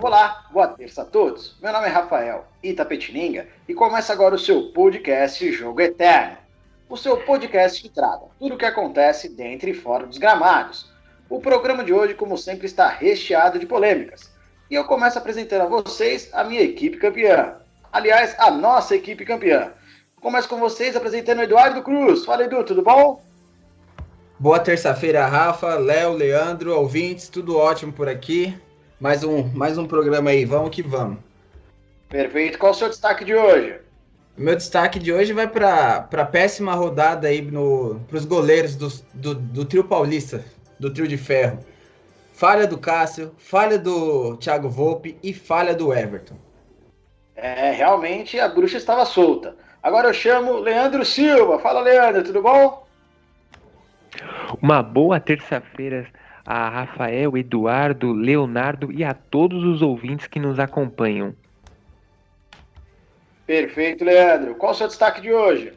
Olá, boa terça a todos. Meu nome é Rafael Itapetininga e começa agora o seu podcast Jogo Eterno. O seu podcast que trata tudo o que acontece dentro e fora dos gramados. O programa de hoje, como sempre, está recheado de polêmicas. E eu começo apresentando a vocês a minha equipe campeã. Aliás, a nossa equipe campeã. Começo com vocês apresentando o Eduardo Cruz. Fala, Edu, tudo bom? Boa terça-feira, Rafa, Léo, Leandro, ouvintes, tudo ótimo por aqui. Mais um programa aí, vamos que vamos. Perfeito. Qual o seu destaque de hoje? Meu destaque de hoje vai para a péssima rodada aí para os goleiros do trio paulista, do trio de ferro. Falha do Cássio, falha do Thiago Volpe e falha do Everton. Realmente a bruxa estava solta. Agora eu chamo Leandro Silva. Fala, Leandro, tudo bom? Uma boa terça-feira a Rafael, Eduardo, Leonardo e a todos os ouvintes que nos acompanham. Perfeito, Leandro. Qual o seu destaque de hoje?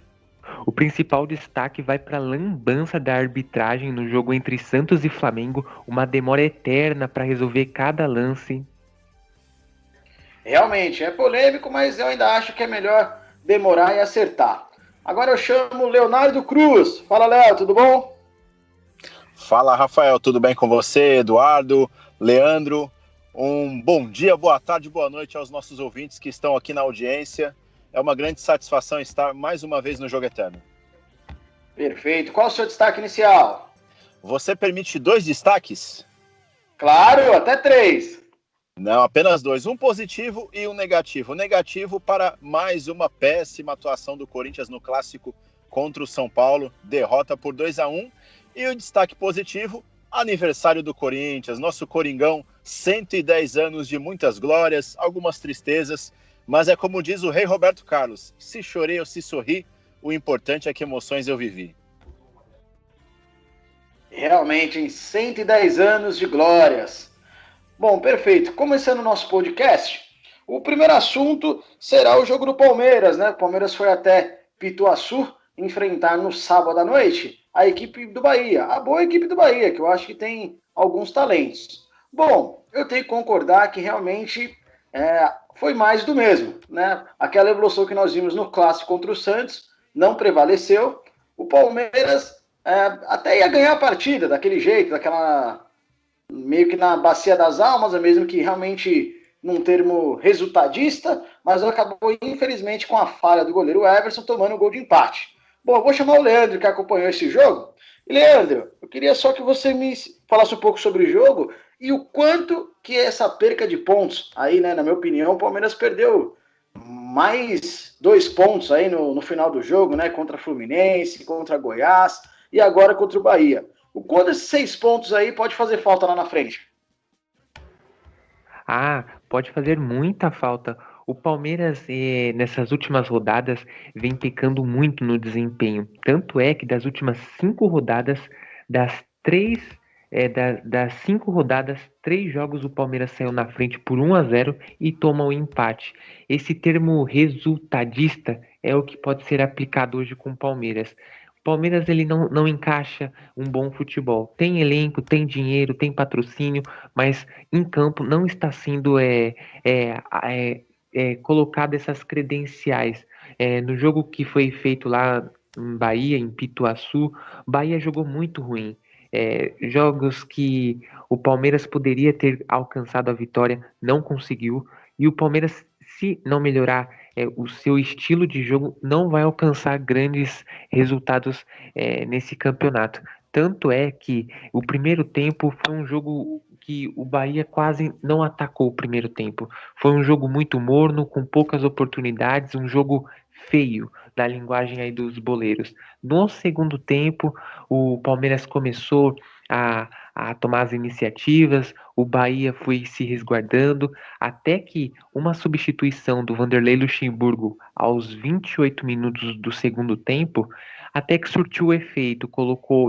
O principal destaque vai para a lambança da arbitragem no jogo entre Santos e Flamengo, uma demora eterna para resolver cada lance. Realmente é polêmico, mas eu ainda acho que é melhor demorar e acertar. Agora eu chamo Leonardo Cruz. Fala, Léo, tudo bom? Fala, Rafael, tudo bem com você? Eduardo, Leandro, um bom dia, boa tarde, boa noite aos nossos ouvintes que estão aqui na audiência. É uma grande satisfação estar mais uma vez no Jogo Eterno. Perfeito. Qual o seu destaque inicial? Você permite 2 destaques? Claro, até 3. Não, apenas 2. Um positivo e um negativo. Negativo para mais uma péssima atuação do Corinthians no clássico contra o São Paulo. Derrota por 2-1. E o destaque positivo, aniversário do Corinthians, nosso Coringão, 110 anos de muitas glórias, algumas tristezas, mas é como diz o rei Roberto Carlos, se chorei ou se sorri, o importante é que emoções eu vivi. Realmente, em 110 anos de glórias. Bom, perfeito. Começando o nosso podcast, o primeiro assunto será o jogo do Palmeiras, né? O Palmeiras foi até Pituaçu enfrentar no sábado à noite a equipe do Bahia, a boa equipe do Bahia, que eu acho que tem alguns talentos. Bom, eu tenho que concordar que realmente foi mais do mesmo, né? Aquela evolução que nós vimos no clássico contra o Santos não prevaleceu. O Palmeiras até ia ganhar a partida daquele jeito, daquela meio que na bacia das almas, mesmo que realmente num termo resultadista, mas acabou infelizmente com a falha do goleiro Everson tomando o gol de empate. Bom, eu vou chamar o Leandro, que acompanhou esse jogo. E, Leandro, eu queria só que você me falasse um pouco sobre o jogo e o quanto que essa perca de pontos, aí, né, na minha opinião, o Palmeiras perdeu mais 2 pontos aí no final do jogo, né, contra a Fluminense, contra Goiás e agora contra o Bahia. O quanto esses 6 pontos aí pode fazer falta lá na frente? Pode fazer muita falta. O Palmeiras, nessas últimas rodadas, vem pecando muito no desempenho. Tanto é que das últimas 5 rodadas, das três, das 5 rodadas, 3 jogos o Palmeiras saiu na frente por 1-0 e toma o empate. Esse termo resultadista é o que pode ser aplicado hoje com o Palmeiras. O Palmeiras ele não encaixa um bom futebol. Tem elenco, tem dinheiro, tem patrocínio, mas em campo não está sendo colocado essas credenciais. No jogo que foi feito lá em Bahia, em Pituaçu, Bahia jogou muito ruim. Jogos que o Palmeiras poderia ter alcançado a vitória, não conseguiu. E o Palmeiras, se não melhorar o seu estilo de jogo, não vai alcançar grandes resultados nesse campeonato. Tanto é que o primeiro tempo foi um jogo que o Bahia quase não atacou o primeiro tempo. Foi um jogo muito morno, com poucas oportunidades, um jogo feio, da linguagem aí dos boleiros. No segundo tempo, o Palmeiras começou a tomar as iniciativas, o Bahia foi se resguardando, até que uma substituição do Vanderlei Luxemburgo aos 28 minutos do segundo tempo até que surtiu o efeito,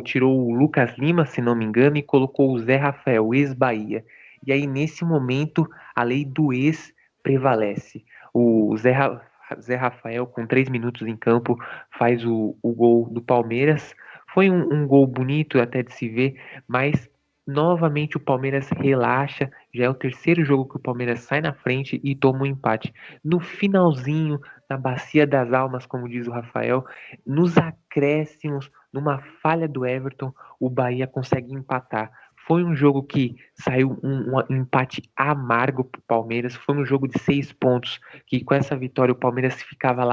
tirou o Lucas Lima, se não me engano, e colocou o Zé Rafael, ex-Bahia. E aí, nesse momento, a lei do ex prevalece. O Zé Rafael, com 3 minutos em campo, faz o gol do Palmeiras. Foi um gol bonito até de se ver, mas novamente o Palmeiras relaxa Já é o terceiro jogo que o Palmeiras sai na frente e toma um empate. No finalzinho, na bacia das almas, como diz o Rafael, nos acréscimos, numa falha do Everton, o Bahia consegue empatar. Foi um jogo que saiu um empate amargo para o Palmeiras. Foi um jogo de 6 pontos, que com essa vitória o Palmeiras ficava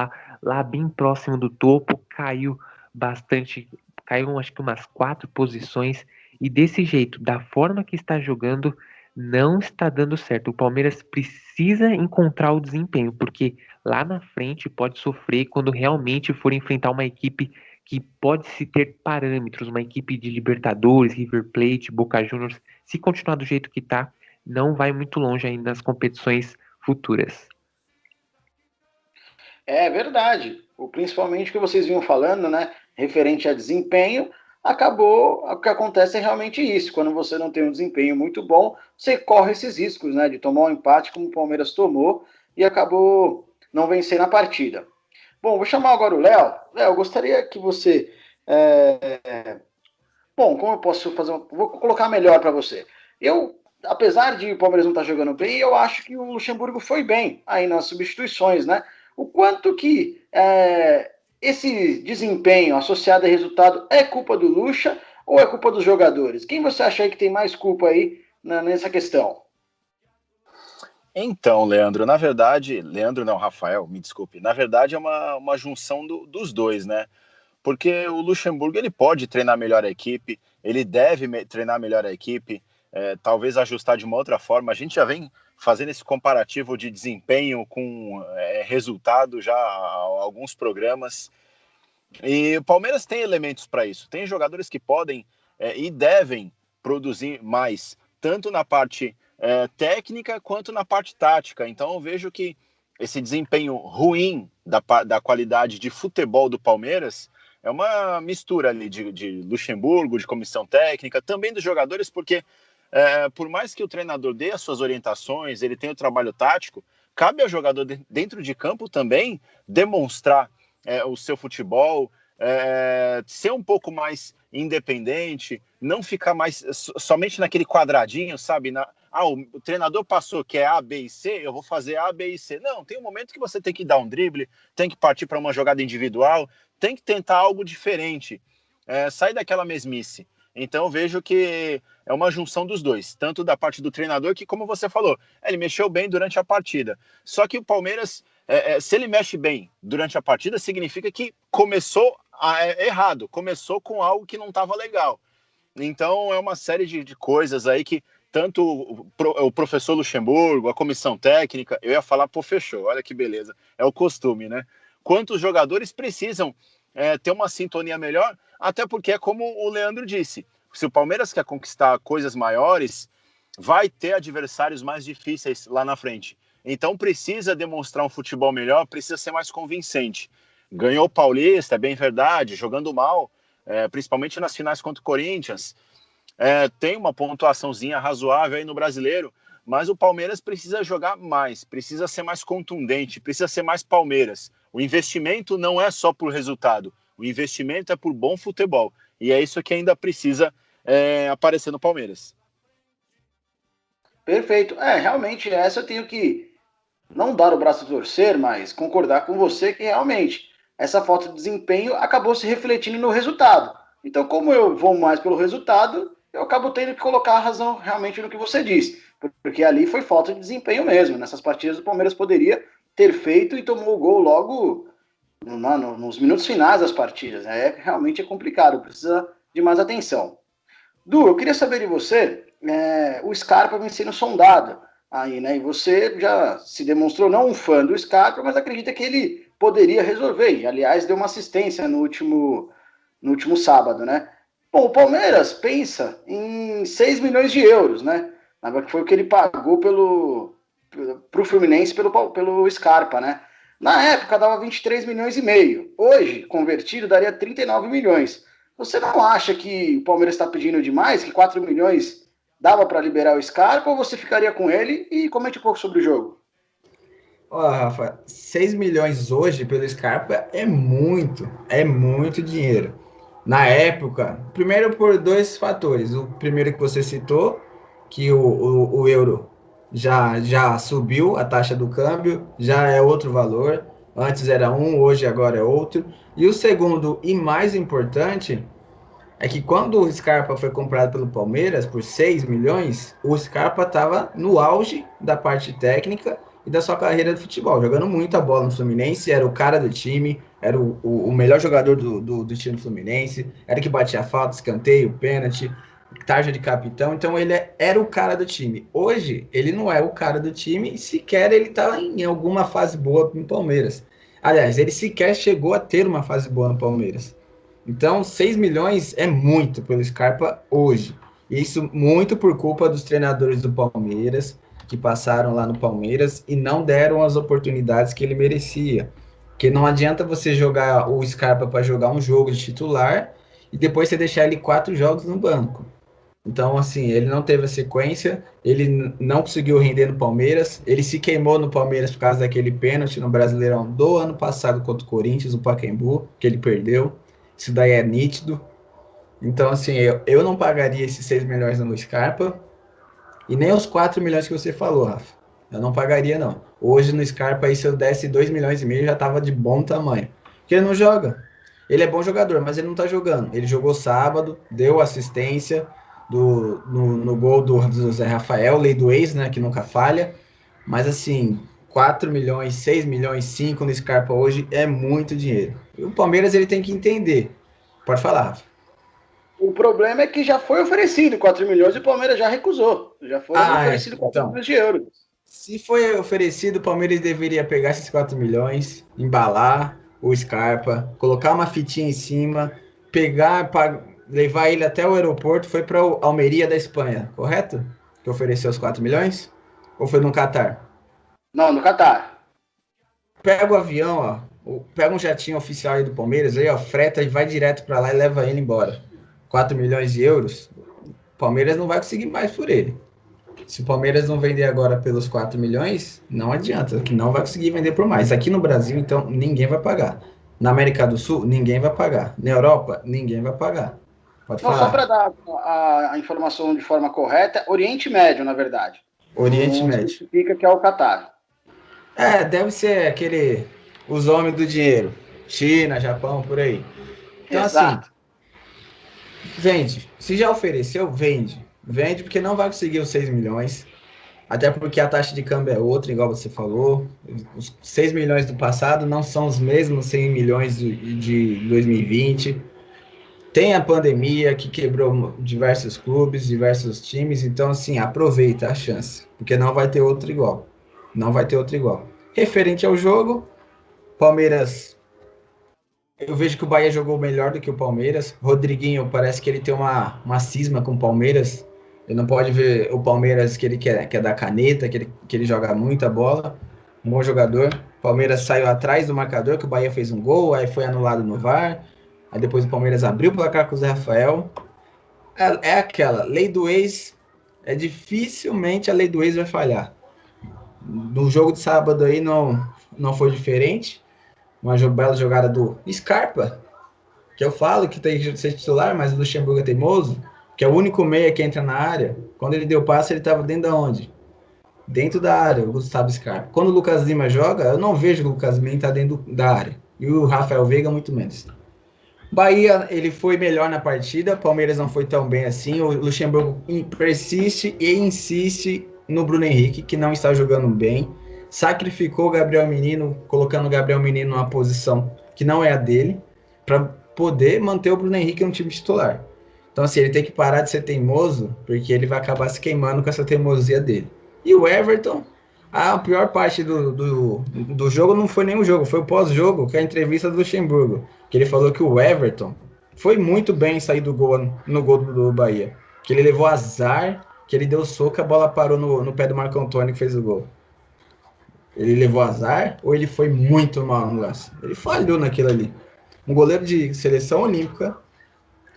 lá bem próximo do topo, caiu bastante, caiu acho que umas 4 posições, e desse jeito, da forma que está jogando, não está dando certo. O Palmeiras precisa encontrar o desempenho, porque lá na frente pode sofrer quando realmente for enfrentar uma equipe que pode se ter parâmetros, uma equipe de Libertadores, River Plate, Boca Juniors. Se continuar do jeito que está, não vai muito longe ainda nas competições futuras. É verdade. Principalmente o que vocês vinham falando, né? Referente a desempenho, acabou. O que acontece é realmente isso. Quando você não tem um desempenho muito bom, você corre esses riscos, né? De tomar um empate, como o Palmeiras tomou, e acabou não vencendo a partida. Bom, vou chamar agora o Léo. Léo, eu gostaria que você. Bom, como eu posso fazer? Vou colocar melhor para você. Apesar de o Palmeiras não estar jogando bem, eu acho que o Luxemburgo foi bem aí nas substituições, né? O quanto que esse desempenho associado a resultado é culpa do Luxa ou é culpa dos jogadores? Quem você acha aí que tem mais culpa aí nessa questão? Então, Leandro, na verdade, Leandro não, Rafael, me desculpe, na verdade é uma junção dos dois, né? Porque o Luxemburgo ele pode treinar melhor a equipe, ele deve treinar melhor a equipe, talvez ajustar de uma outra forma. A gente já vem fazendo esse comparativo de desempenho com resultado já há alguns programas. E o Palmeiras tem elementos para isso, tem jogadores que podem e devem produzir mais, tanto na parte técnica quanto na parte tática. Então eu vejo que esse desempenho ruim da qualidade de futebol do Palmeiras é uma mistura ali de Luxemburgo, de comissão técnica, também dos jogadores, porque por mais que o treinador dê as suas orientações, ele tem o trabalho tático, cabe ao jogador dentro de campo também demonstrar o seu futebol, ser um pouco mais independente, não ficar mais somente naquele quadradinho, sabe? O treinador passou que é A, B e C, eu vou fazer A, B e C. Não, tem um momento que você tem que dar um drible, tem que partir para uma jogada individual, tem que tentar algo diferente, sair daquela mesmice. Então eu vejo que é uma junção dos dois, tanto da parte do treinador, que como você falou, ele mexeu bem durante a partida. Só que o Palmeiras, se ele mexe bem durante a partida, significa que começou errado, começou com algo que não estava legal. Então é uma série de coisas aí que tanto o professor Luxemburgo, a comissão técnica, eu ia falar, pô, fechou, olha que beleza, é o costume, né? Quanto os jogadores precisam ter uma sintonia melhor, até porque é como o Leandro disse, se o Palmeiras quer conquistar coisas maiores, vai ter adversários mais difíceis lá na frente. Então precisa demonstrar um futebol melhor, precisa ser mais convincente. Ganhou o Paulista, é bem verdade, jogando mal, principalmente nas finais contra o Corinthians. Tem uma pontuaçãozinha razoável aí no Brasileiro, mas o Palmeiras precisa jogar mais, precisa ser mais contundente, precisa ser mais Palmeiras. O investimento não é só por resultado, o investimento é por bom futebol. E é isso que ainda precisa aparecer no Palmeiras. Perfeito. Realmente, essa eu tenho que não dar o braço a torcer, mas concordar com você que realmente essa falta de desempenho acabou se refletindo no resultado. Então, como eu vou mais pelo resultado, eu acabo tendo que colocar a razão realmente no que você disse, porque ali foi falta de desempenho mesmo. Nessas partidas o Palmeiras poderia ter feito e tomou o gol logo nos minutos finais das partidas. Realmente é complicado, precisa de mais atenção. Du, eu queria saber de você, o Scarpa vem sendo sondado aí, né? E você já se demonstrou não um fã do Scarpa, mas acredita que ele poderia resolver. E, aliás, deu uma assistência no último sábado, né? Bom, o Palmeiras pensa em 6 milhões de euros, né? Que foi o que ele pagou pro Fluminense pelo Scarpa, né? Na época dava 23 milhões e meio. Hoje, convertido, daria 39 milhões. Você não acha que o Palmeiras está pedindo demais, que 4 milhões dava para liberar o Scarpa, ou você ficaria com ele? E comente um pouco sobre o jogo. Rafa, 6 milhões hoje pelo Scarpa é muito dinheiro. Na época, primeiro por dois fatores. O primeiro que você citou, que o euro já subiu a taxa do câmbio, já é outro valor. Antes era um, hoje agora é outro. E o segundo e mais importante é que quando o Scarpa foi comprado pelo Palmeiras por 6 milhões, o Scarpa estava no auge da parte técnica e da sua carreira de futebol, jogando muita bola no Fluminense, era o cara do time, era o melhor jogador do time do Fluminense, era que batia falta, escanteio, pênalti, tarja de capitão, então ele era o cara do time. Hoje, ele não é o cara do time e sequer ele está em alguma fase boa no Palmeiras. Aliás, ele sequer chegou a ter uma fase boa no Palmeiras. Então, 6 milhões é muito pelo Scarpa hoje. Isso muito por culpa dos treinadores do Palmeiras, que passaram lá no Palmeiras e não deram as oportunidades que ele merecia. Porque não adianta você jogar o Scarpa para jogar um jogo de titular e depois você deixar ele 4 jogos no banco. Então, assim, ele não teve a sequência, ele não conseguiu render no Palmeiras, ele se queimou no Palmeiras por causa daquele pênalti no Brasileirão do ano passado contra o Corinthians, o Pacaembu, que ele perdeu. Isso daí é nítido. Então, assim, eu não pagaria esses 6 milhões no Scarpa e nem os 4 milhões que você falou, Rafa. Eu não pagaria, não. Hoje no Scarpa, aí, se eu desse 2 milhões e meio, já tava de bom tamanho. Porque ele não joga. Ele é bom jogador, mas ele não tá jogando. Ele jogou sábado, deu assistência no gol do Zé Rafael, lei do ex, né, que nunca falha. Mas, assim, 4 milhões, 6 milhões, 5 no Scarpa hoje é muito dinheiro. E o Palmeiras ele tem que entender. Pode falar, Rafa. O problema é que já foi oferecido 4 milhões e o Palmeiras já recusou. Já foram oferecidos 4 milhões de euros. Se foi oferecido, o Palmeiras deveria pegar esses 4 milhões, embalar o Scarpa, colocar uma fitinha em cima, pegar, levar ele até o aeroporto. Foi para o Almeria da Espanha, correto? Que ofereceu os 4 milhões? Ou foi no Catar? Não, no Catar. Pega o avião, ó, pega um jatinho oficial aí do Palmeiras, aí, ó, freta e vai direto para lá e leva ele embora. 4 milhões de euros, o Palmeiras não vai conseguir mais por ele. Se o Palmeiras não vender agora pelos 4 milhões, não adianta, que não vai conseguir vender por mais. Aqui no Brasil, então, ninguém vai pagar. Na América do Sul, ninguém vai pagar. Na Europa, ninguém vai pagar. Pode falar. Só para dar a informação de forma correta, Oriente Médio, na verdade. Oriente Médio. Fica que é o Catar. Deve ser aquele, os homens do dinheiro. China, Japão, por aí. Então, exato. Assim, vende. Se já ofereceu, vende. Vende porque não vai conseguir os 6 milhões. Até porque a taxa de câmbio é outra, igual você falou. Os 6 milhões do passado não são os mesmos 100 milhões de 2020. Tem a pandemia que quebrou diversos clubes, diversos times. Então, assim, aproveita a chance. Porque não vai ter outro igual. Não vai ter outro igual. Referente ao jogo, Palmeiras... Eu vejo que o Bahia jogou melhor do que o Palmeiras. Rodriguinho, parece que ele tem uma cisma com o Palmeiras. Ele não pode ver o Palmeiras que ele quer dar caneta, que ele joga muita bola. Um bom jogador. O Palmeiras saiu atrás do marcador, que o Bahia fez um gol, aí foi anulado no VAR. Aí depois o Palmeiras abriu o placar com o Zé Rafael. É aquela, lei do ex, dificilmente a lei do ex vai falhar. No jogo de sábado aí não foi diferente. Uma bela jogada do Scarpa, que eu falo que tem que ser titular, mas o Luxemburgo é teimoso, que é o único meia que entra na área. Quando ele deu passe, ele estava dentro de onde? Dentro da área, o Gustavo Scarpa. Quando o Lucas Lima joga, eu não vejo o Lucas Lima estar dentro da área. E o Rafael Veiga, muito menos. Bahia, ele foi melhor na partida, Palmeiras não foi tão bem assim. O Luxemburgo persiste e insiste no Bruno Henrique, que não está jogando bem. Sacrificou o Gabriel Menino, colocando o Gabriel Menino numa posição que não é a dele, para poder manter o Bruno Henrique no time titular. Então, assim, ele tem que parar de ser teimoso, porque ele vai acabar se queimando com essa teimosia dele. E o Everton, a pior parte do jogo não foi nem o jogo, foi o pós-jogo, que é a entrevista do Luxemburgo, que ele falou que o Everton foi muito bem sair do gol, no gol do Bahia, que ele levou azar, que ele deu soco, a bola parou no pé do Marco Antônio, que fez o gol. Ele levou azar ou ele foi muito mal no lance? Ele falhou naquilo ali. Um goleiro de seleção olímpica,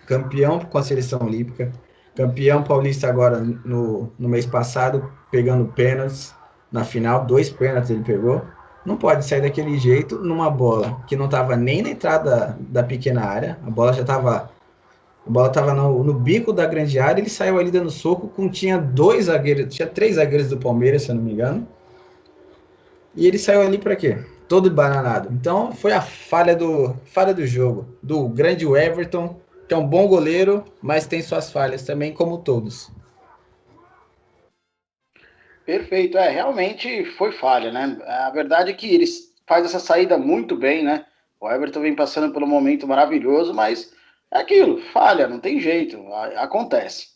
campeão com a seleção olímpica, campeão paulista agora no mês passado, pegando pênaltis na final, 2 pênaltis ele pegou. Não pode sair daquele jeito numa bola que não estava nem na entrada da pequena área, a bola já estava A bola estava no bico da grande área, ele saiu ali dando soco, tinha três zagueiros do Palmeiras, se eu não me engano. E ele saiu ali para quê? Todo bananado. Então foi a falha do jogo, do grande Everton, que é um bom goleiro, mas tem suas falhas também, como todos. Perfeito, realmente foi falha, né? A verdade é que ele faz essa saída muito bem, né? O Everton vem passando por um momento maravilhoso, mas é aquilo, falha, não tem jeito, acontece.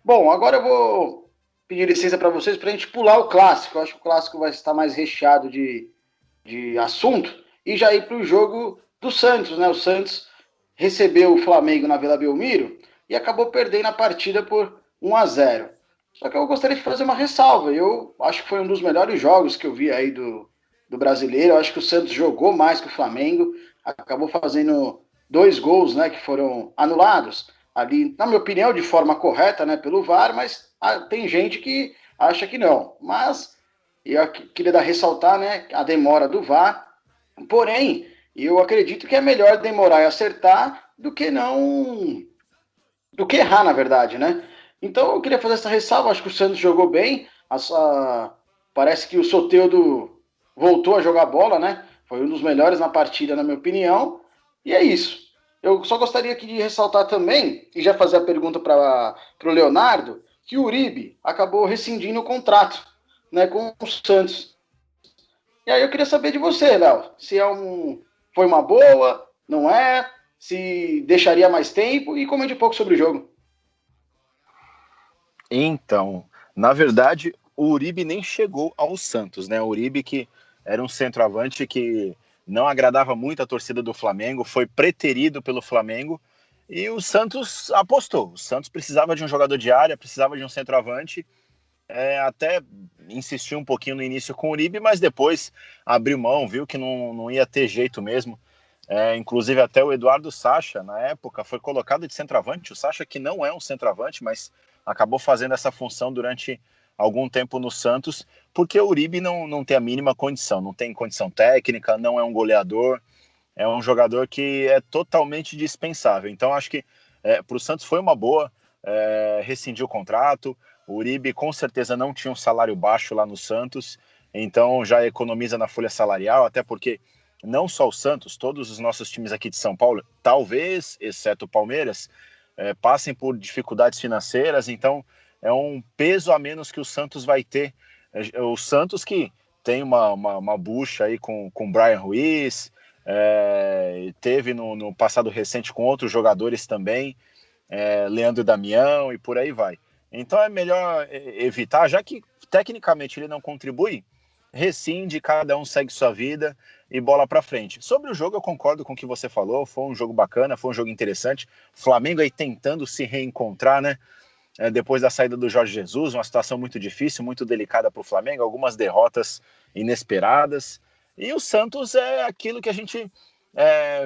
Bom, agora eu vou pedir licença para vocês para a gente pular o clássico. Eu acho que o clássico vai estar mais recheado de assunto e já ir para o jogo do Santos, né? O Santos recebeu o Flamengo na Vila Belmiro e acabou perdendo a partida por 1-0. Só que eu gostaria de fazer uma ressalva. Eu acho que foi um dos melhores jogos que eu vi aí do brasileiro. Eu acho que o Santos jogou mais que o Flamengo, acabou fazendo 2 gols, né, que foram anulados ali, na minha opinião, de forma correta, né, pelo VAR, mas tem gente que acha que não. Mas eu queria ressaltar, né, a demora do VAR. Porém, eu acredito que é melhor demorar e acertar do que errar, na verdade, né? Então eu queria fazer essa ressalva, acho que o Santos jogou bem, parece que o Soteldo voltou a jogar bola, né? Foi um dos melhores na partida, na minha opinião, e é isso. Eu só gostaria aqui de ressaltar também, e já fazer a pergunta para o Leonardo, que o Uribe acabou rescindindo o contrato, né, com o Santos. E aí eu queria saber de você, Léo, se foi uma boa, não é, se deixaria mais tempo, e comente um pouco sobre o jogo. Então, na verdade, o Uribe nem chegou ao Santos, né? O Uribe, que era um centroavante que não agradava muito a torcida do Flamengo, foi preterido pelo Flamengo e o Santos apostou. O Santos precisava de um jogador de área, precisava de um centroavante, até insistiu um pouquinho no início com o Uribe, mas depois abriu mão, viu que não ia ter jeito mesmo. Inclusive até o Eduardo Sacha, na época, foi colocado de centroavante. O Sacha, que não é um centroavante, mas acabou fazendo essa função durante algum tempo no Santos, porque o Uribe não tem a mínima condição, não tem condição técnica, não é um goleador, é um jogador que é totalmente dispensável. Então acho que para o Santos foi uma boa, rescindir o contrato. O Uribe com certeza não tinha um salário baixo lá no Santos, então já economiza na folha salarial, até porque não só o Santos, todos os nossos times aqui de São Paulo, talvez, exceto o Palmeiras, passem por dificuldades financeiras, então é um peso a menos que o Santos vai ter. O Santos que tem uma bucha aí com o Brian Ruiz, teve no passado recente com outros jogadores também, Leandro Damião e por aí vai. Então é melhor evitar, já que tecnicamente ele não contribui, rescinde, cada um segue sua vida e bola para frente. Sobre o jogo, eu concordo com o que você falou, foi um jogo bacana, foi um jogo interessante. Flamengo aí tentando se reencontrar, né? Depois da saída do Jorge Jesus, uma situação muito difícil, muito delicada para o Flamengo, algumas derrotas inesperadas. E o Santos é aquilo que a gente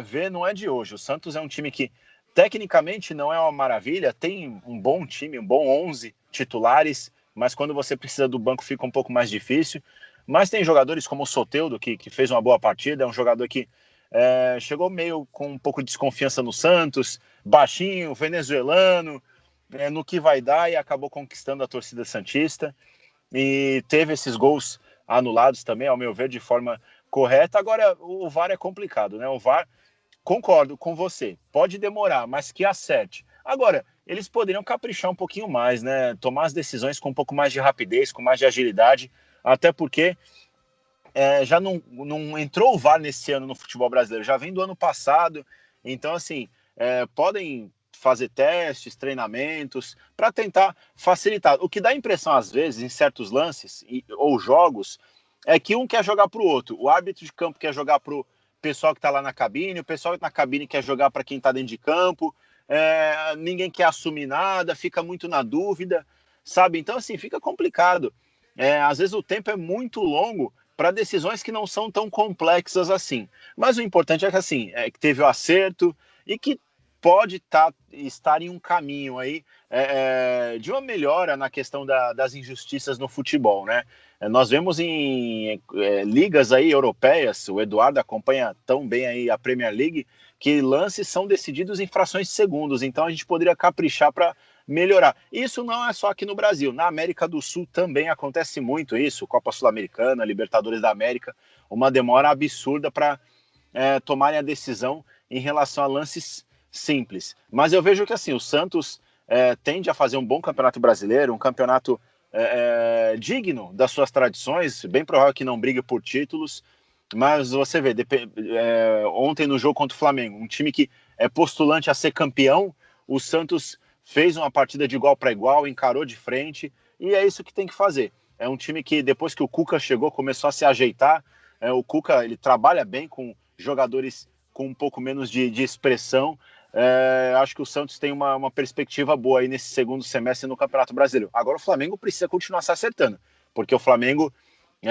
vê, não é de hoje. O Santos é um time que tecnicamente não é uma maravilha, tem um bom time, um bom 11 titulares, mas quando você precisa do banco fica um pouco mais difícil. Mas tem jogadores como o Soteldo, que fez uma boa partida, é um jogador que chegou meio com um pouco de desconfiança no Santos, baixinho, venezuelano, no que vai dar, e acabou conquistando a torcida santista. E teve esses gols anulados também, ao meu ver, de forma correta. Agora, o VAR é complicado, né? O VAR, concordo com você, pode demorar, mas que acerte. Agora, eles poderiam caprichar um pouquinho mais, né? Tomar as decisões com um pouco mais de rapidez, com mais de agilidade, até porque já não entrou o VAR nesse ano no futebol brasileiro, já vem do ano passado. Então, assim, podem fazer testes, treinamentos, para tentar facilitar. O que dá impressão, às vezes, em certos lances ou jogos, é que um quer jogar para o outro. O árbitro de campo quer jogar para o pessoal que está lá na cabine, o pessoal que tá na cabine quer jogar para quem está dentro de campo, ninguém quer assumir nada, fica muito na dúvida, sabe? Então, assim, fica complicado. Às vezes o tempo é muito longo para decisões que não são tão complexas assim. Mas o importante é que, assim, que teve o acerto e que pode estar em um caminho aí de uma melhora na questão das injustiças no futebol, né? Nós vemos em ligas aí europeias, o Eduardo acompanha tão bem aí a Premier League, que lances são decididos em frações de segundos, então a gente poderia caprichar para melhorar. Isso não é só aqui no Brasil, na América do Sul também acontece muito isso, Copa Sul-Americana, Libertadores da América, uma demora absurda para tomarem a decisão em relação a lances simples. Mas eu vejo que assim, o Santos tende a fazer um bom campeonato brasileiro, um campeonato digno das suas tradições, bem provável que não brigue por títulos, mas você vê, ontem no jogo contra o Flamengo, um time que é postulante a ser campeão, o Santos fez uma partida de igual para igual, encarou de frente, e é isso que tem que fazer. É um time que, depois que o Cuca chegou, começou a se ajeitar. O Cuca, ele trabalha bem com jogadores com um pouco menos de expressão. Acho que o Santos tem uma perspectiva boa aí nesse segundo semestre no Campeonato Brasileiro. Agora o Flamengo precisa continuar se acertando, porque o Flamengo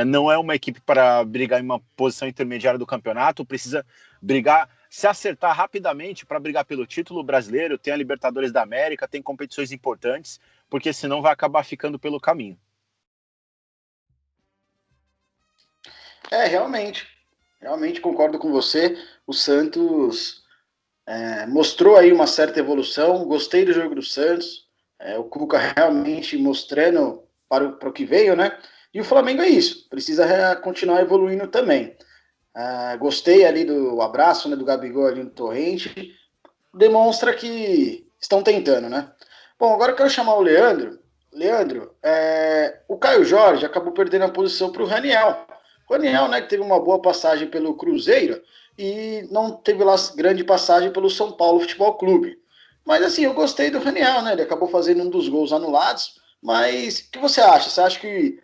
não é uma equipe para brigar em uma posição intermediária do campeonato, precisa brigar, se acertar rapidamente para brigar pelo título brasileiro, tem a Libertadores da América, tem competições importantes, porque senão vai acabar ficando pelo caminho. Realmente concordo com você. O Santos mostrou aí uma certa evolução. Gostei do jogo do Santos. O Cuca realmente mostrando para o que veio, né? E o Flamengo é isso. Precisa continuar evoluindo também. Gostei ali do abraço, né, do Gabigol ali no Torrente. Demonstra que estão tentando, né? Bom, agora eu quero chamar o Leandro. Leandro, o Caio Jorge acabou perdendo a posição para o Raniel. O Raniel, né, que teve uma boa passagem pelo Cruzeiro e não teve lá grande passagem pelo São Paulo Futebol Clube. Mas assim, eu gostei do Raniel, né? Ele acabou fazendo um dos gols anulados. Mas o que você acha? Você acha que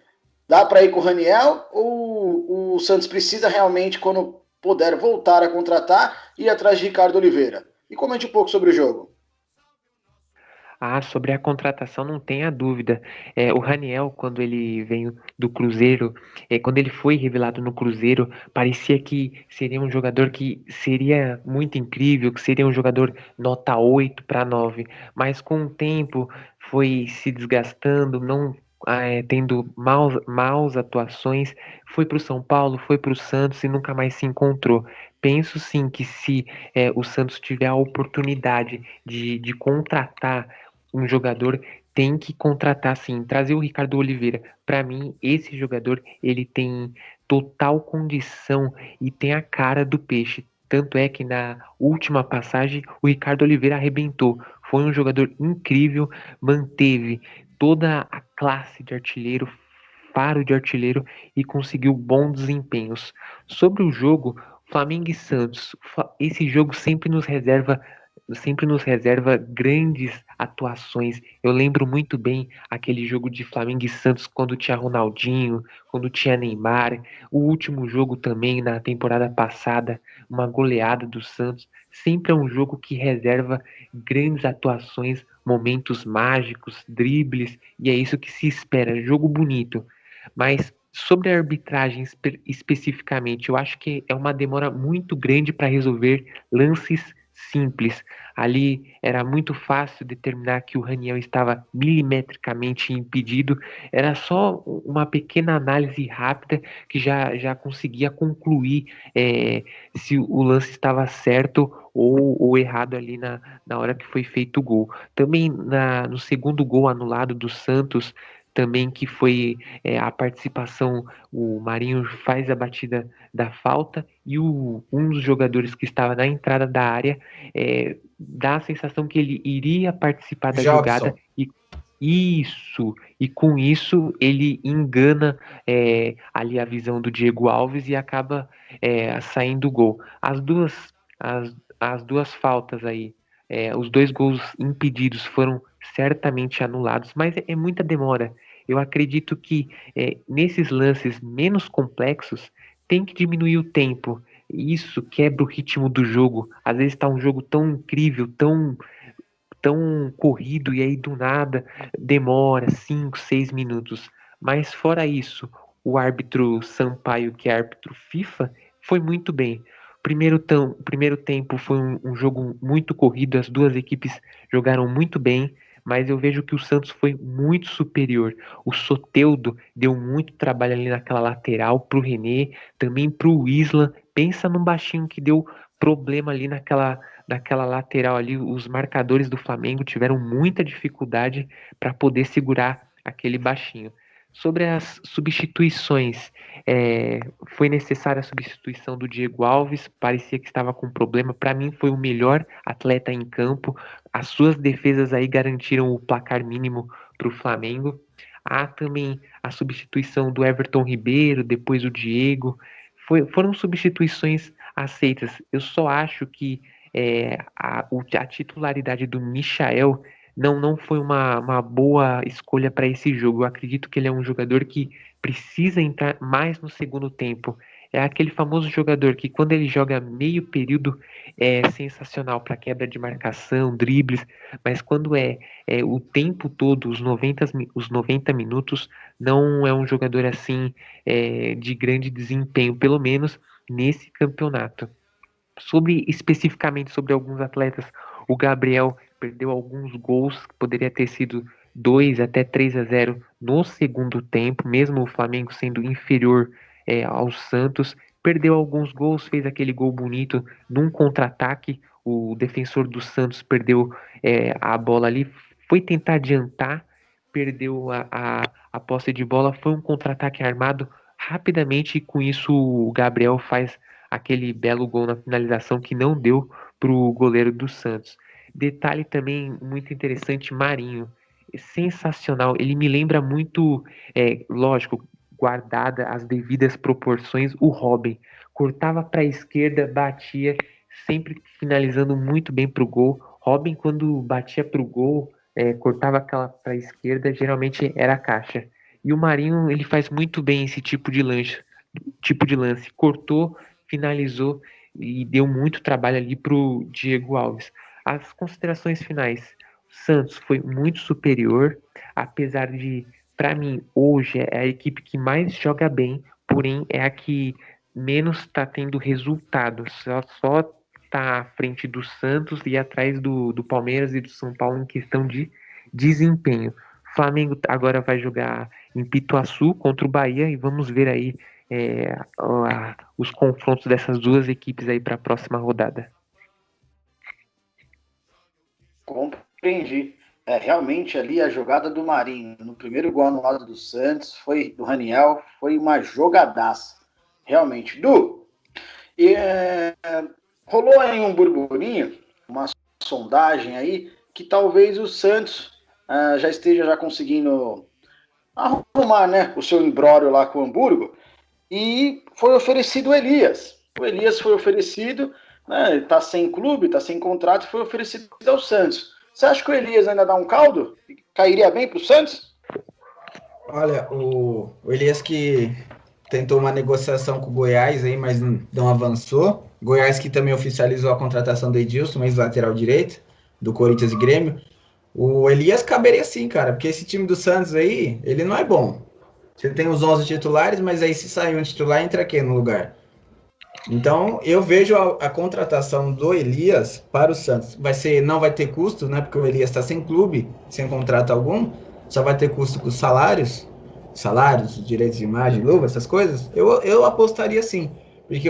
dá para ir com o Raniel ou o Santos precisa realmente, quando puder voltar a contratar, ir atrás de Ricardo Oliveira? E comente um pouco sobre o jogo. Sobre a contratação não tenha dúvida. O Raniel, quando ele veio do Cruzeiro, quando ele foi revelado no Cruzeiro, parecia que seria um jogador que seria muito incrível, que seria um jogador nota 8 para 9. Mas com o tempo foi se desgastando, não tendo maus atuações, foi para o São Paulo, foi para o Santos e nunca mais se encontrou. Penso sim que se o Santos tiver a oportunidade de contratar um jogador, tem que contratar sim, trazer o Ricardo Oliveira. Para mim, esse jogador, ele tem total condição e tem a cara do peixe. Tanto é que na última passagem o Ricardo Oliveira arrebentou. Foi um jogador incrível, manteve toda a classe de artilheiro, faro de artilheiro e conseguiu bons desempenhos. Sobre o jogo, Flamengo e Santos, esse jogo sempre nos reserva grandes atuações. Eu lembro muito bem aquele jogo de Flamengo e Santos quando tinha Ronaldinho, quando tinha Neymar, o último jogo também na temporada passada, uma goleada do Santos. Sempre é um jogo que reserva grandes atuações, momentos mágicos, dribles, e é isso que se espera, jogo bonito. Mas sobre a arbitragem especificamente, eu acho que é uma demora muito grande para resolver lances simples. Ali era muito fácil determinar que o Raniel estava milimetricamente impedido. Era só uma pequena análise rápida que já conseguia concluir se o lance estava certo ou errado ali na hora que foi feito o gol. Também no segundo gol anulado do Santos, também que foi a participação, o Marinho faz a batida da falta e um dos jogadores que estava na entrada da área dá a sensação que ele iria participar da jogada e com isso ele engana ali a visão do Diego Alves e acaba saindo o gol. As duas faltas aí, os dois gols impedidos foram certamente anulados, mas é muita demora. Eu acredito que nesses lances menos complexos tem que diminuir o tempo. Isso quebra o ritmo do jogo. Às vezes está um jogo tão incrível, tão corrido, e aí do nada demora 5, 6 minutos. Mas fora isso, o árbitro Sampaio, que é árbitro FIFA, foi muito bem. Primeiro tempo foi um jogo muito corrido, as duas equipes jogaram muito bem, mas eu vejo que o Santos foi muito superior. O Soteldo deu muito trabalho ali naquela lateral pro René, também pro Isla. Pensa num baixinho que deu problema ali naquela lateral ali. Os marcadores do Flamengo tiveram muita dificuldade para poder segurar aquele baixinho. Sobre as substituições, foi necessária a substituição do Diego Alves, parecia que estava com problema. Para mim, foi o melhor atleta em campo. As suas defesas aí garantiram o placar mínimo para o Flamengo. Há também a substituição do Everton Ribeiro, depois o Diego. Foram substituições aceitas. Eu só acho que a titularidade do Michael não foi uma boa escolha para esse jogo. Eu acredito que ele é um jogador que precisa entrar mais no segundo tempo. É aquele famoso jogador que, quando ele joga meio período, é sensacional para quebra de marcação, dribles, mas quando é o tempo todo, os 90 minutos, não é um jogador assim de grande desempenho, pelo menos nesse campeonato. Especificamente sobre alguns atletas, o Gabriel perdeu alguns gols, que poderia ter sido 2 até 3-0 no segundo tempo, mesmo o Flamengo sendo inferior ao Santos. Perdeu alguns gols, fez aquele gol bonito num contra-ataque. O defensor do Santos perdeu a bola ali, foi tentar adiantar, perdeu a posse de bola, foi um contra-ataque armado rapidamente, e com isso o Gabriel faz aquele belo gol na finalização que não deu para o goleiro do Santos. Detalhe também muito interessante, Marinho, sensacional. Ele me lembra muito, lógico, guardada as devidas proporções, o Robin. Cortava para a esquerda, batia, sempre finalizando muito bem para o gol. Robin, quando batia para o gol, cortava aquela para a esquerda, geralmente era a caixa. E o Marinho, ele faz muito bem esse tipo de lance. Cortou, finalizou e deu muito trabalho ali para o Diego Alves. As considerações finais: o Santos foi muito superior, apesar de, para mim, hoje é a equipe que mais joga bem, porém é a que menos está tendo resultados. Só está à frente do Santos e atrás do Palmeiras e do São Paulo em questão de desempenho. O Flamengo agora vai jogar em Pituaçu contra o Bahia e vamos ver aí os confrontos dessas duas equipes aí para a próxima rodada. Compreendi. Realmente ali a jogada do Marinho no primeiro gol anulado do Santos, do Raniel, foi uma jogadaça. Realmente. Rolou aí um burburinho, uma sondagem aí, que talvez o Santos já esteja conseguindo arrumar, né, o seu imbróglio lá com o Hamburgo, e foi oferecido o Elias. O Elias foi oferecido, né, tá sem clube, tá sem contrato, foi oferecido ao Santos. Você acha que o Elias ainda dá um caldo? Cairia bem pro Santos? Olha, o Elias que tentou uma negociação com o Goiás aí, mas não avançou. Goiás que também oficializou a contratação do Edilson, ex-lateral direito, do Corinthians e Grêmio. O Elias caberia sim, cara, porque esse time do Santos aí, ele não é bom. Você tem os 11 titulares, mas aí se sair um titular, entra quem no lugar? Então, eu vejo a contratação do Elias para o Santos. Não vai ter custo, né? Porque o Elias está sem clube, sem contrato algum. Só vai ter custo com os salários, direitos de imagem, luva, essas coisas. Eu apostaria sim. Porque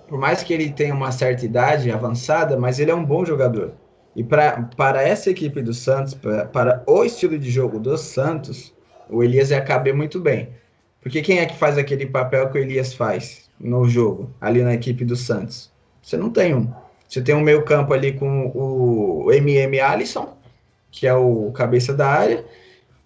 por mais que ele tenha uma certa idade avançada, mas ele é um bom jogador. E para essa equipe do Santos, para o estilo de jogo do Santos, o Elias ia caber muito bem. Porque quem é que faz aquele papel que o Elias faz no jogo, ali na equipe do Santos? Você não tem um. Você tem um meio campo ali com o Alisson, que é o cabeça da área.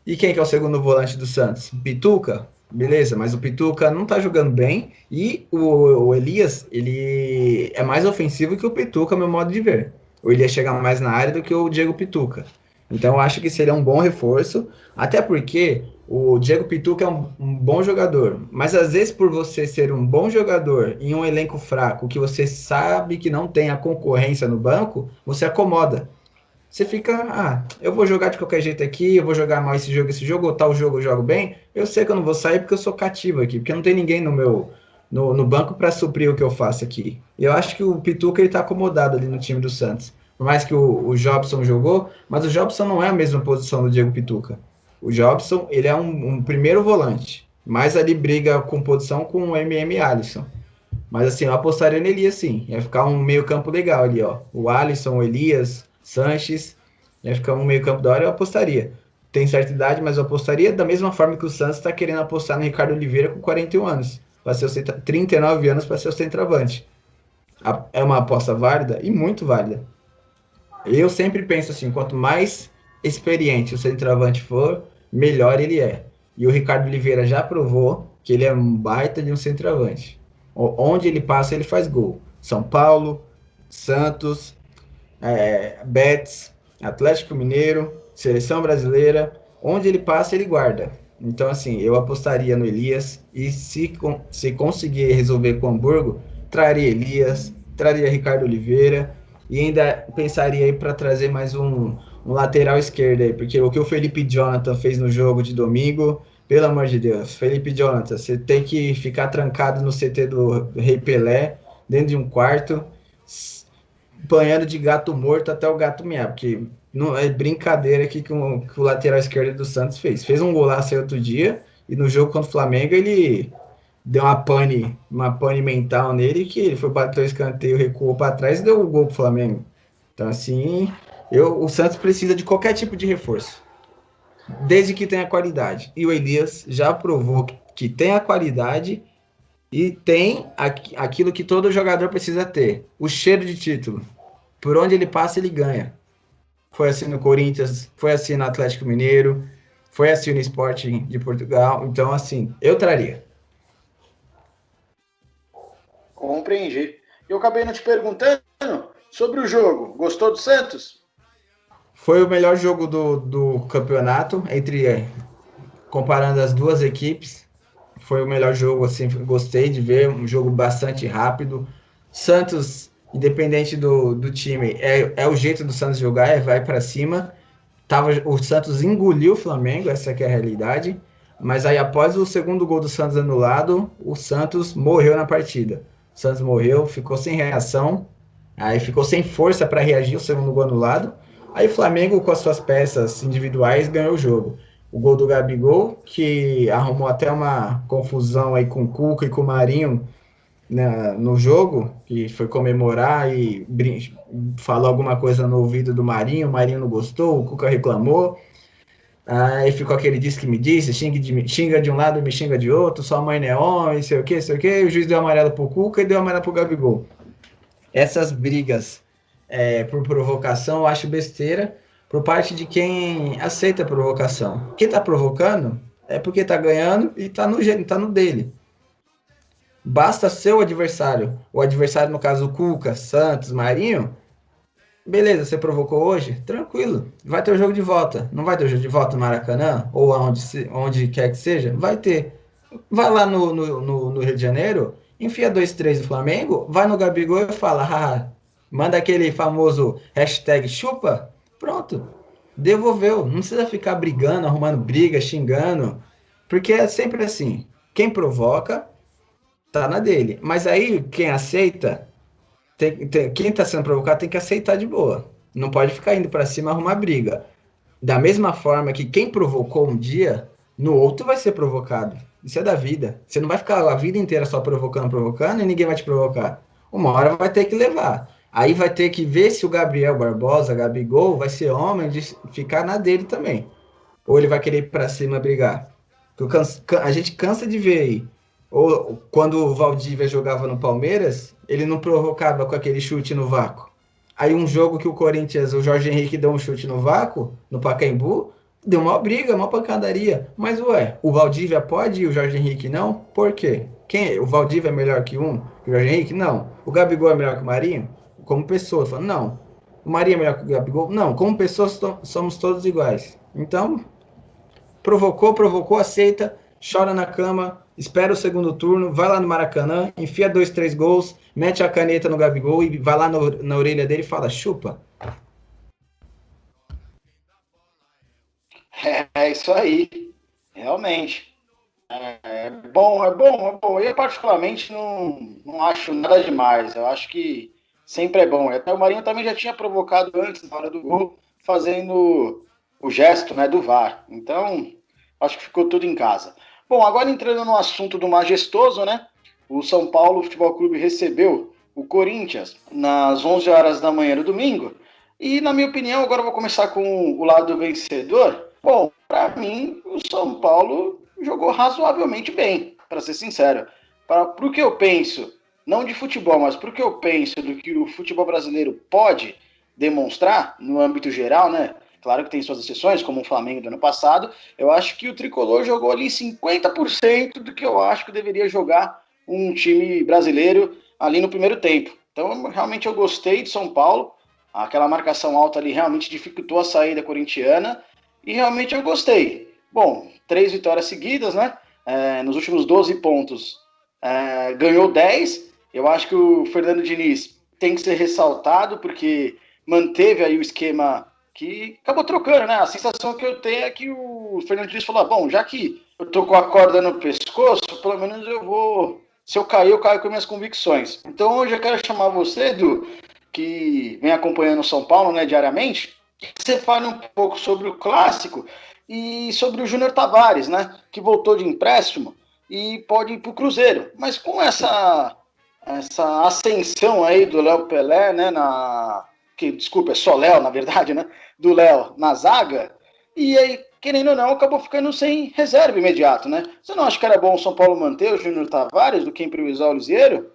E quem que é o segundo volante do Santos? Pituca? Beleza, mas o Pituca não tá jogando bem. E o Elias, ele é mais ofensivo que o Pituca, meu modo de ver. O Elias chega mais na área do que o Diego Pituca. Então eu acho que seria um bom reforço, até porque o Diego Pituca é um bom jogador, mas às vezes por você ser um bom jogador em um elenco fraco, que você sabe que não tem a concorrência no banco, você acomoda. Você fica, eu vou jogar de qualquer jeito aqui, eu vou jogar mal esse jogo, ou tal jogo eu jogo bem, eu sei que eu não vou sair porque eu sou cativo aqui, porque não tem ninguém no banco para suprir o que eu faço aqui. E eu acho que o Pituca ele tá acomodado ali no time do Santos. Por mais que o Jobson jogou, mas o Jobson não é a mesma posição do Diego Pituca. O Jobson, ele é um primeiro volante, mas ali briga com posição com o Alisson. Mas assim, eu apostaria no Elias sim. Ia ficar um meio campo legal ali, ó. O Alisson, o Elias, Sanches. Ia ficar um meio campo da hora, eu apostaria. Tem certa idade, mas eu apostaria da mesma forma que o Santos está querendo apostar no Ricardo Oliveira com 41 anos. Para ser 39 anos para ser o centroavante. É uma aposta válida e muito válida. Eu sempre penso assim, quanto mais experiente o centroavante for, melhor ele é. E o Ricardo Oliveira já provou que ele é um baita de um centroavante. Onde ele passa, ele faz gol. São Paulo, Santos, Betis, Atlético Mineiro, Seleção Brasileira. Onde ele passa, ele guarda. Então, assim, eu apostaria no Elias e se conseguir resolver com o Hamburgo, traria Elias, traria Ricardo Oliveira e ainda pensaria aí para trazer mais um lateral esquerdo aí, porque o que o Felipe Jonathan fez no jogo de domingo, pelo amor de Deus, Felipe Jonathan, você tem que ficar trancado no CT do Rei Pelé, dentro de um quarto, banhando de gato morto até o gato miar, porque não é brincadeira aqui que o lateral esquerdo do Santos fez. Fez um golaço aí outro dia, e no jogo contra o Flamengo ele deu uma pane mental nele, que ele foi bater o escanteio, recuou para trás e deu o gol pro Flamengo. Então, assim, o Santos precisa de qualquer tipo de reforço, desde que tenha qualidade. E o Elias já provou que tem a qualidade e tem aquilo que todo jogador precisa ter: o cheiro de título. Por onde ele passa, ele ganha. Foi assim no Corinthians, foi assim no Atlético Mineiro, foi assim no Sport de Portugal. Então, assim, eu traria. Compreendi. Eu acabei não te perguntando sobre o jogo. Gostou do Santos? Foi o melhor jogo do campeonato, comparando as duas equipes. Foi o melhor jogo, assim, gostei de ver, um jogo bastante rápido. Santos, independente do time, é o jeito do Santos jogar, vai para cima. O Santos engoliu o Flamengo, essa que é a realidade. Mas aí, após o segundo gol do Santos anulado, o Santos morreu na partida. O Santos morreu, ficou sem reação, aí ficou sem força para reagir o segundo gol anulado. Aí o Flamengo, com as suas peças individuais, ganhou o jogo. O gol do Gabigol, que arrumou até uma confusão aí com o Cuca e com o Marinho no jogo, que foi comemorar e falou alguma coisa no ouvido do Marinho, o Marinho não gostou, o Cuca reclamou, aí ficou aquele diz que me disse, xinga de um lado, me xinga de outro, sua mãe não é homem, sei o que, e o juiz deu amarelo pro Cuca e deu amarelo pro Gabigol. Essas brigas por provocação eu acho besteira por parte de quem aceita a provocação. Quem tá provocando é porque tá ganhando e tá no dele. Basta ser o adversário. O adversário, no caso, o Cuca, Santos, Marinho. Beleza, você provocou hoje? Tranquilo. Vai ter o jogo de volta. Não vai ter o jogo de volta no Maracanã? Ou onde quer que seja? Vai ter. Vai lá no Rio de Janeiro, enfia 2-3 do Flamengo, vai no Gabigol e fala, haha, manda aquele famoso hashtag chupa. Pronto. Devolveu. Não precisa ficar brigando, arrumando briga, xingando. Porque é sempre assim. Quem provoca tá na dele. Mas aí, quem aceita, quem tá sendo provocado tem que aceitar de boa. Não pode ficar indo para cima arrumar briga. Da mesma forma que quem provocou um dia, no outro vai ser provocado. Isso é da vida. Você não vai ficar a vida inteira só provocando e ninguém vai te provocar. Uma hora vai ter que levar. Aí vai ter que ver se o Gabriel Barbosa, Gabigol, vai ser homem de ficar na dele também. Ou ele vai querer ir pra cima brigar. A gente cansa de ver aí. Ou quando o Valdívia jogava no Palmeiras, ele não provocava com aquele chute no vácuo. Aí um jogo que o Corinthians, o Jorge Henrique deu um chute no vácuo, no Pacaembu, deu uma briga, uma pancadaria. Mas ué, o Valdívia pode e o Jorge Henrique não? Por quê? O Valdívia é melhor que o Jorge Henrique? Não. O Gabigol é melhor que o Marinho? Como pessoa, falo, não. O Marinho é melhor que o Gabigol? Não. Como pessoas somos todos iguais. Então, provocou, aceita, chora na cama, espera o segundo turno, vai lá no Maracanã, enfia 2-3 gols, mete a caneta no Gabigol e vai lá na orelha dele e fala, chupa. É isso aí, realmente. É bom, é bom, é bom. Eu particularmente não acho nada demais. Eu acho que sempre é bom. Até o Marinho também já tinha provocado antes, na hora do gol, fazendo o gesto, né, do VAR. Então, acho que ficou tudo em casa. Bom, agora entrando no assunto do majestoso, né? o São Paulo Futebol Clube recebeu o Corinthians nas 11 horas da manhã do domingo. E, na minha opinião, agora eu vou começar com o lado vencedor. Bom, para mim, o São Paulo jogou razoavelmente bem, para ser sincero. Para o que eu penso, não de futebol, mas para o que eu penso do que o futebol brasileiro pode demonstrar no âmbito geral, né? Claro que tem suas exceções, como o Flamengo do ano passado. Eu acho que o Tricolor jogou ali 50% do que eu acho que deveria jogar um time brasileiro ali no primeiro tempo. Então, realmente eu gostei de São Paulo. Aquela marcação alta ali realmente dificultou a saída corintiana. E realmente eu gostei. Bom, 3 vitórias seguidas, né? Nos últimos 12 pontos, ganhou 10. Eu acho que o Fernando Diniz tem que ser ressaltado, porque manteve aí o esquema que acabou trocando, né? A sensação que eu tenho é que o Fernando Diniz falou, bom, já que eu tô com a corda no pescoço, pelo menos eu vou... Se eu caio com minhas convicções. Então hoje eu quero chamar você, Edu, que vem acompanhando o São Paulo, né, diariamente, que você fale um pouco sobre o Clássico e sobre o Júnior Tavares, né, que voltou de empréstimo e pode ir para o Cruzeiro. Mas com essa ascensão aí do Léo Pelé, né, desculpa, é só Léo, na verdade, né, do Léo na zaga, e aí, querendo ou não, acabou ficando sem reserva imediato, né? Você não acha que era bom o São Paulo manter o Júnior Tavares do que improvisar o Lisieiro?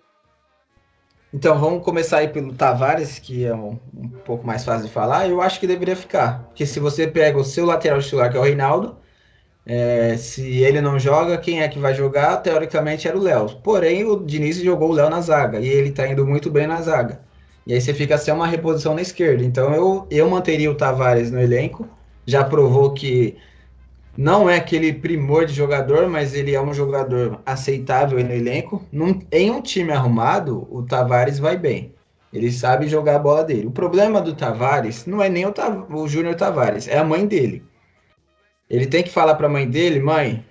Então vamos começar aí pelo Tavares, que é um pouco mais fácil de falar. Eu acho que deveria ficar, porque se você pega o seu lateral titular, que é o Reinaldo, se ele não joga, quem é que vai jogar? Teoricamente era o Léo. Porém, o Diniz jogou o Léo na zaga, e ele tá indo muito bem na zaga. E aí você fica sem uma reposição na esquerda. Então eu manteria o Tavares no elenco. Já provou que não é aquele primor de jogador, mas ele é um jogador aceitável no elenco. Em um time arrumado, o Tavares vai bem. Ele sabe jogar a bola dele. O problema do Tavares não é nem o Júnior Tavares, é a mãe dele. Ele tem que falar para a mãe dele, mãe,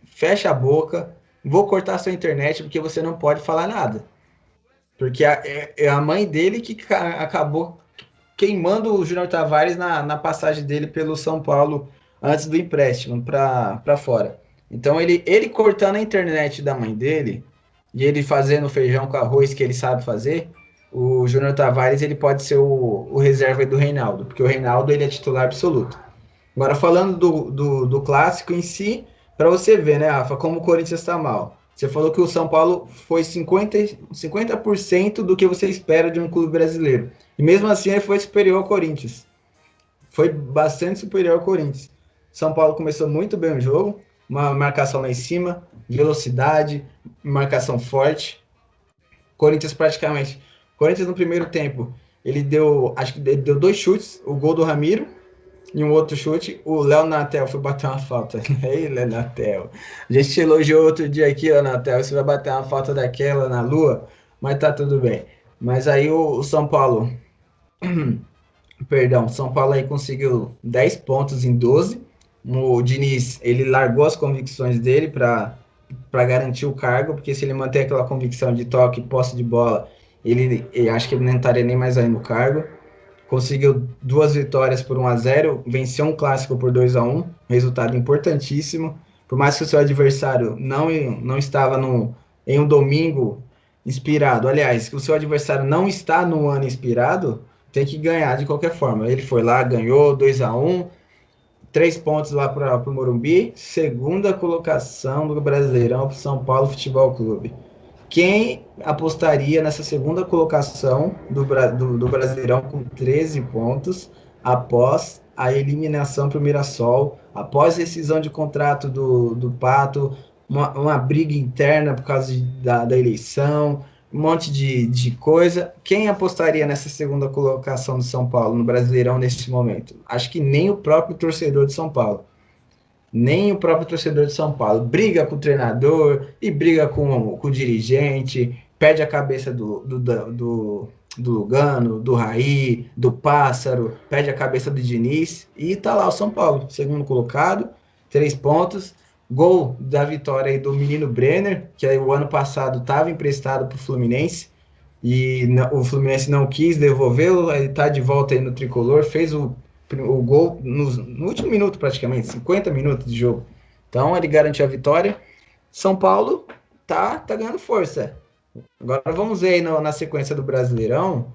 fecha a boca, vou cortar sua internet porque você não pode falar nada. Porque é a mãe dele que acabou queimando o Júnior Tavares na passagem dele pelo São Paulo antes do empréstimo para fora. Então ele cortando a internet da mãe dele e ele fazendo feijão com arroz que ele sabe fazer, o Júnior Tavares ele pode ser o reserva do Reinaldo, porque o Reinaldo ele é titular absoluto. Agora falando do clássico em si, para você ver, né, Rafa, como o Corinthians está mal. Você falou que o São Paulo foi 50% do que você espera de um clube brasileiro. E mesmo assim ele foi superior ao Corinthians. Foi bastante superior ao Corinthians. São Paulo começou muito bem o jogo, uma marcação lá em cima, velocidade, marcação forte. Corinthians no primeiro tempo, acho que ele deu 2 chutes, o gol do Ramiro, e um outro chute, o Léo Natel foi bater uma falta. Ei, Léo Natel. A gente te elogiou outro dia aqui, Léo Natel. Você vai bater uma falta daquela na lua, mas tá tudo bem. Mas aí o São Paulo. Perdão, São Paulo aí conseguiu 10 pontos em 12. O Diniz, ele largou as convicções dele para garantir o cargo, porque se ele manter aquela convicção de toque e posse de bola, ele acho que ele não estaria nem mais aí no cargo. Conseguiu 2 vitórias por 1-0, venceu um clássico por 2-1, resultado importantíssimo. Por mais que o seu adversário não estava em um domingo inspirado, aliás, que o seu adversário não está no ano inspirado, tem que ganhar de qualquer forma. Ele foi lá, ganhou 2-1, 3 pontos lá para o Morumbi, segunda colocação do Brasileirão para o São Paulo Futebol Clube. Quem apostaria nessa segunda colocação do Brasileirão com 13 pontos após a eliminação para o Mirassol, após a rescisão de contrato do Pato, uma briga interna por causa da eleição, um monte de coisa. Quem apostaria nessa segunda colocação do São Paulo no Brasileirão neste momento? Acho que nem o próprio torcedor de São Paulo. Nem o próprio torcedor de São Paulo. Briga com o treinador e briga com o dirigente, pede a cabeça do Lugano, do Raí, do Pássaro, pede a cabeça do Diniz, e tá lá o São Paulo, segundo colocado, 3 pontos, gol da vitória aí do menino Brenner, que aí o ano passado estava emprestado para o Fluminense, e o Fluminense não quis devolvê-lo, ele tá de volta aí no Tricolor, fez o gol no último minuto praticamente, 50 minutos de jogo. Então ele garantiu a vitória. São Paulo tá ganhando força. Agora vamos ver aí na sequência do Brasileirão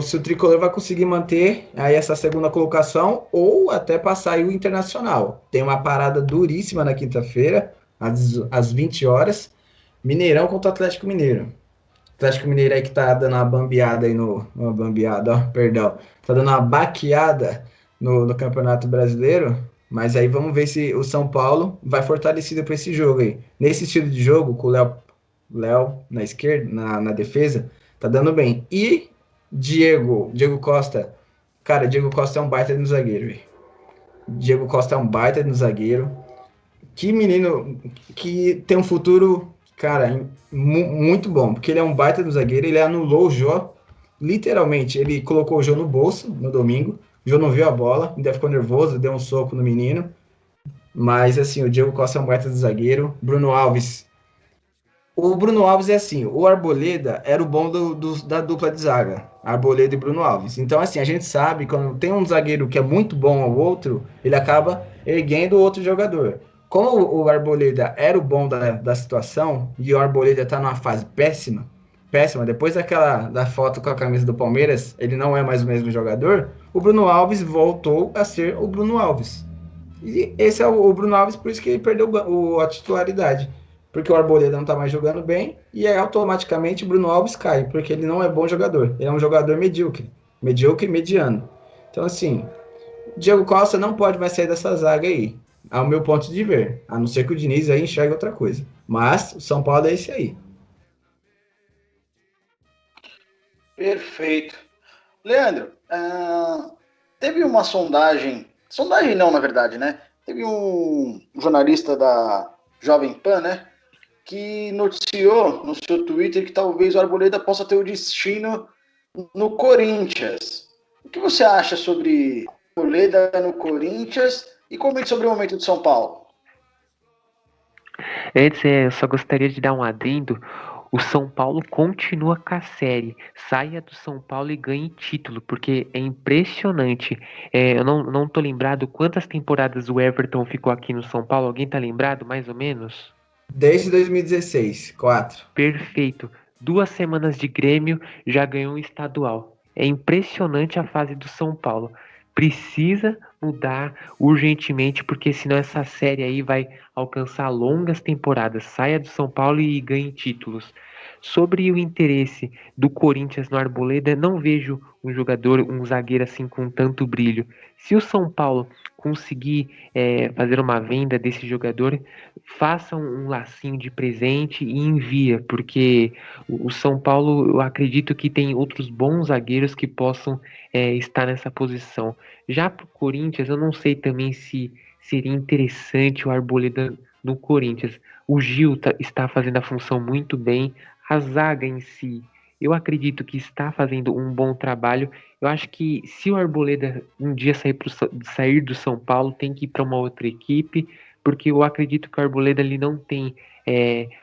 se o Tricolor vai conseguir manter aí essa segunda colocação ou até passar aí o Internacional. Tem uma parada duríssima na quinta-feira, às 20 horas, Mineirão contra o Atlético Mineiro. Atlético Mineiro aí que tá dando uma bambeada aí uma bambeada, ó, perdão. Tá dando uma baqueada no Campeonato Brasileiro, mas aí vamos ver se o São Paulo vai fortalecido para esse jogo aí. Nesse estilo de jogo, com o Léo na esquerda, na defesa, tá dando bem. E Diego Costa, cara, Diego Costa é um baita no zagueiro, velho. Diego Costa é um baita no zagueiro. Que menino que tem um futuro, cara, muito bom, porque ele é um baita do zagueiro, ele anulou o Jô, literalmente, ele colocou o Jô no bolso no domingo, o Jô não viu a bola, ainda ficou nervoso, deu um soco no menino, mas assim, o Diego Costa é um baita do zagueiro, Bruno Alves. O Bruno Alves é assim, o Arboleda era o bom da dupla de zaga, Arboleda e Bruno Alves. Então, assim, a gente sabe que quando tem um zagueiro que é muito bom ao outro, ele acaba erguendo o outro jogador. Como o Arboleda era o bom da situação, e o Arboleda tá numa fase péssima, depois da foto com a camisa do Palmeiras, ele não é mais o mesmo jogador, o Bruno Alves voltou a ser o Bruno Alves. E esse é o Bruno Alves, por isso que ele perdeu a titularidade. Porque o Arboleda não tá mais jogando bem, e aí automaticamente o Bruno Alves cai, porque ele não é bom jogador. Ele é um jogador medíocre. Medíocre e mediano. Então, assim, Diego Costa não pode mais sair dessa zaga aí, ao meu ponto de ver. A não ser que o Diniz aí enxergue outra coisa. Mas o São Paulo é esse aí. Perfeito. Leandro, teve uma sondagem não, na verdade, né? Teve um jornalista da Jovem Pan, né? Que noticiou no seu Twitter que talvez o Arboleda possa ter o destino no Corinthians. O que você acha sobre o Arboleda no Corinthians e comente sobre o momento de São Paulo? Antes, eu só gostaria de dar um adendo. O São Paulo continua com a série. Saia do São Paulo e ganhe título, porque é impressionante. Eu não tô lembrado quantas temporadas o Everton ficou aqui no São Paulo. Alguém tá lembrado, mais ou menos? Desde 2016, 4. Perfeito. 2 semanas de Grêmio, já ganhou um estadual. É impressionante a fase do São Paulo. Precisa mudar urgentemente, porque senão essa série aí vai alcançar longas temporadas. Saia do São Paulo e ganhe títulos. Sobre o interesse do Corinthians no Arboleda, não vejo um jogador, um zagueiro assim com tanto brilho. Se o São Paulo conseguir fazer uma venda desse jogador, faça um lacinho de presente e envia, porque o São Paulo, eu acredito que tem outros bons zagueiros que possam estar nessa posição. Já para o Corinthians, eu não sei também se seria interessante o Arboleda no Corinthians. O Gil está fazendo a função muito bem, a zaga em si, eu acredito que está fazendo um bom trabalho. Eu acho que se o Arboleda um dia sair do São Paulo, tem que ir para uma outra equipe, porque eu acredito que o Arboleda ele não tem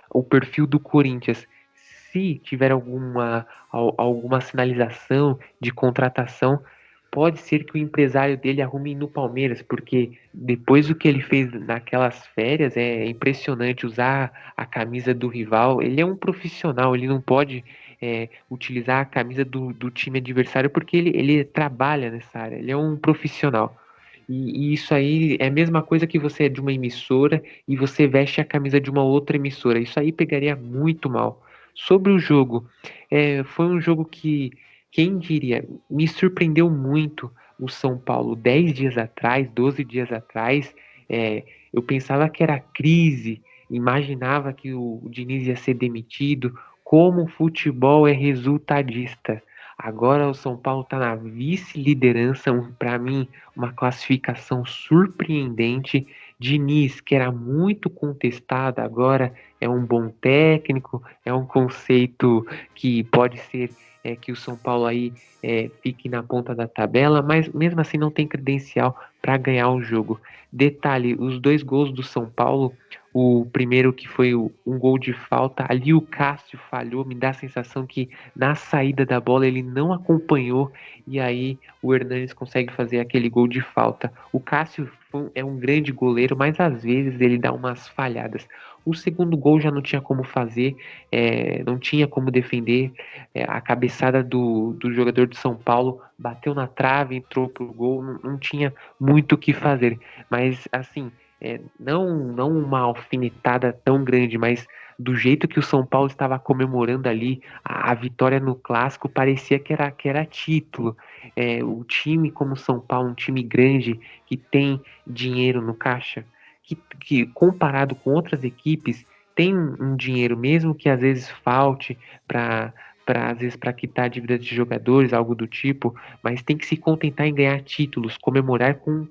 o perfil do Corinthians. Se tiver alguma sinalização de contratação, pode ser que o empresário dele arrume no Palmeiras, porque depois do que ele fez naquelas férias, é impressionante usar a camisa do rival. Ele é um profissional, ele não pode utilizar a camisa do time adversário, porque ele trabalha nessa área, ele é um profissional. E isso aí é a mesma coisa que você é de uma emissora e você veste a camisa de uma outra emissora. Isso aí pegaria muito mal. Sobre o jogo, foi um jogo que, quem diria, me surpreendeu muito o São Paulo 10 dias atrás, 12 dias atrás. Eu pensava que era crise, imaginava que o Diniz ia ser demitido. Como o futebol é resultadista. Agora o São Paulo está na vice-liderança, para mim, uma classificação surpreendente. Diniz, que era muito contestado, agora é um bom técnico, é um conceito que pode ser que o São Paulo aí fique na ponta da tabela, mas mesmo assim não tem credencial para ganhar o jogo. Detalhe, os 2 gols do São Paulo, o primeiro que foi um gol de falta, ali o Cássio falhou, me dá a sensação que na saída da bola ele não acompanhou e aí o Hernanes consegue fazer aquele gol de falta. O Cássio é um grande goleiro, mas às vezes ele dá umas falhadas. O segundo gol já não tinha como fazer, não tinha como defender. A cabeçada do jogador de São Paulo bateu na trave, entrou pro gol, não tinha muito o que fazer. Mas assim, não uma alfinetada tão grande, mas do jeito que o São Paulo estava comemorando ali a vitória no clássico, parecia que era título. O time como o São Paulo, um time grande que tem dinheiro no caixa, que comparado com outras equipes tem um dinheiro, mesmo que às vezes falte para às vezes para quitar a dívida de jogadores, algo do tipo, mas tem que se contentar em ganhar títulos, comemorar com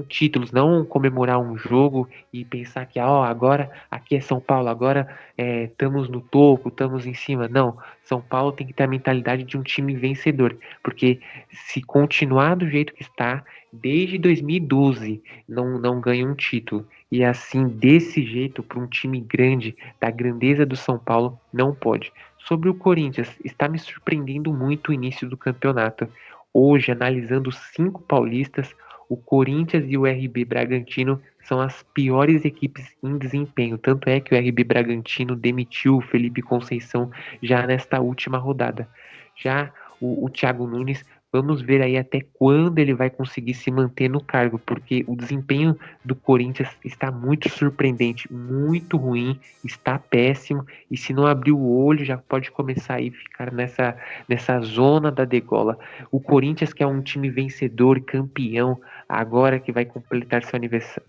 títulos, não comemorar um jogo e pensar que agora aqui é São Paulo, agora estamos no topo, estamos em cima. Não, São Paulo tem que ter a mentalidade de um time vencedor, porque se continuar do jeito que está, desde 2012 não ganha um título. E assim, desse jeito, para um time grande, da grandeza do São Paulo, não pode. Sobre o Corinthians, está me surpreendendo muito o início do campeonato. Hoje, analisando os 5 paulistas, o Corinthians e o RB Bragantino são as piores equipes em desempenho. Tanto é que o RB Bragantino demitiu o Felipe Conceição já nesta última rodada. Já o Thiago Nunes, vamos ver aí até quando ele vai conseguir se manter no cargo, porque o desempenho do Corinthians está muito surpreendente, muito ruim, está péssimo, e se não abrir o olho já pode começar aí a ficar nessa zona da degola. O Corinthians, que é um time vencedor, campeão, agora que vai completar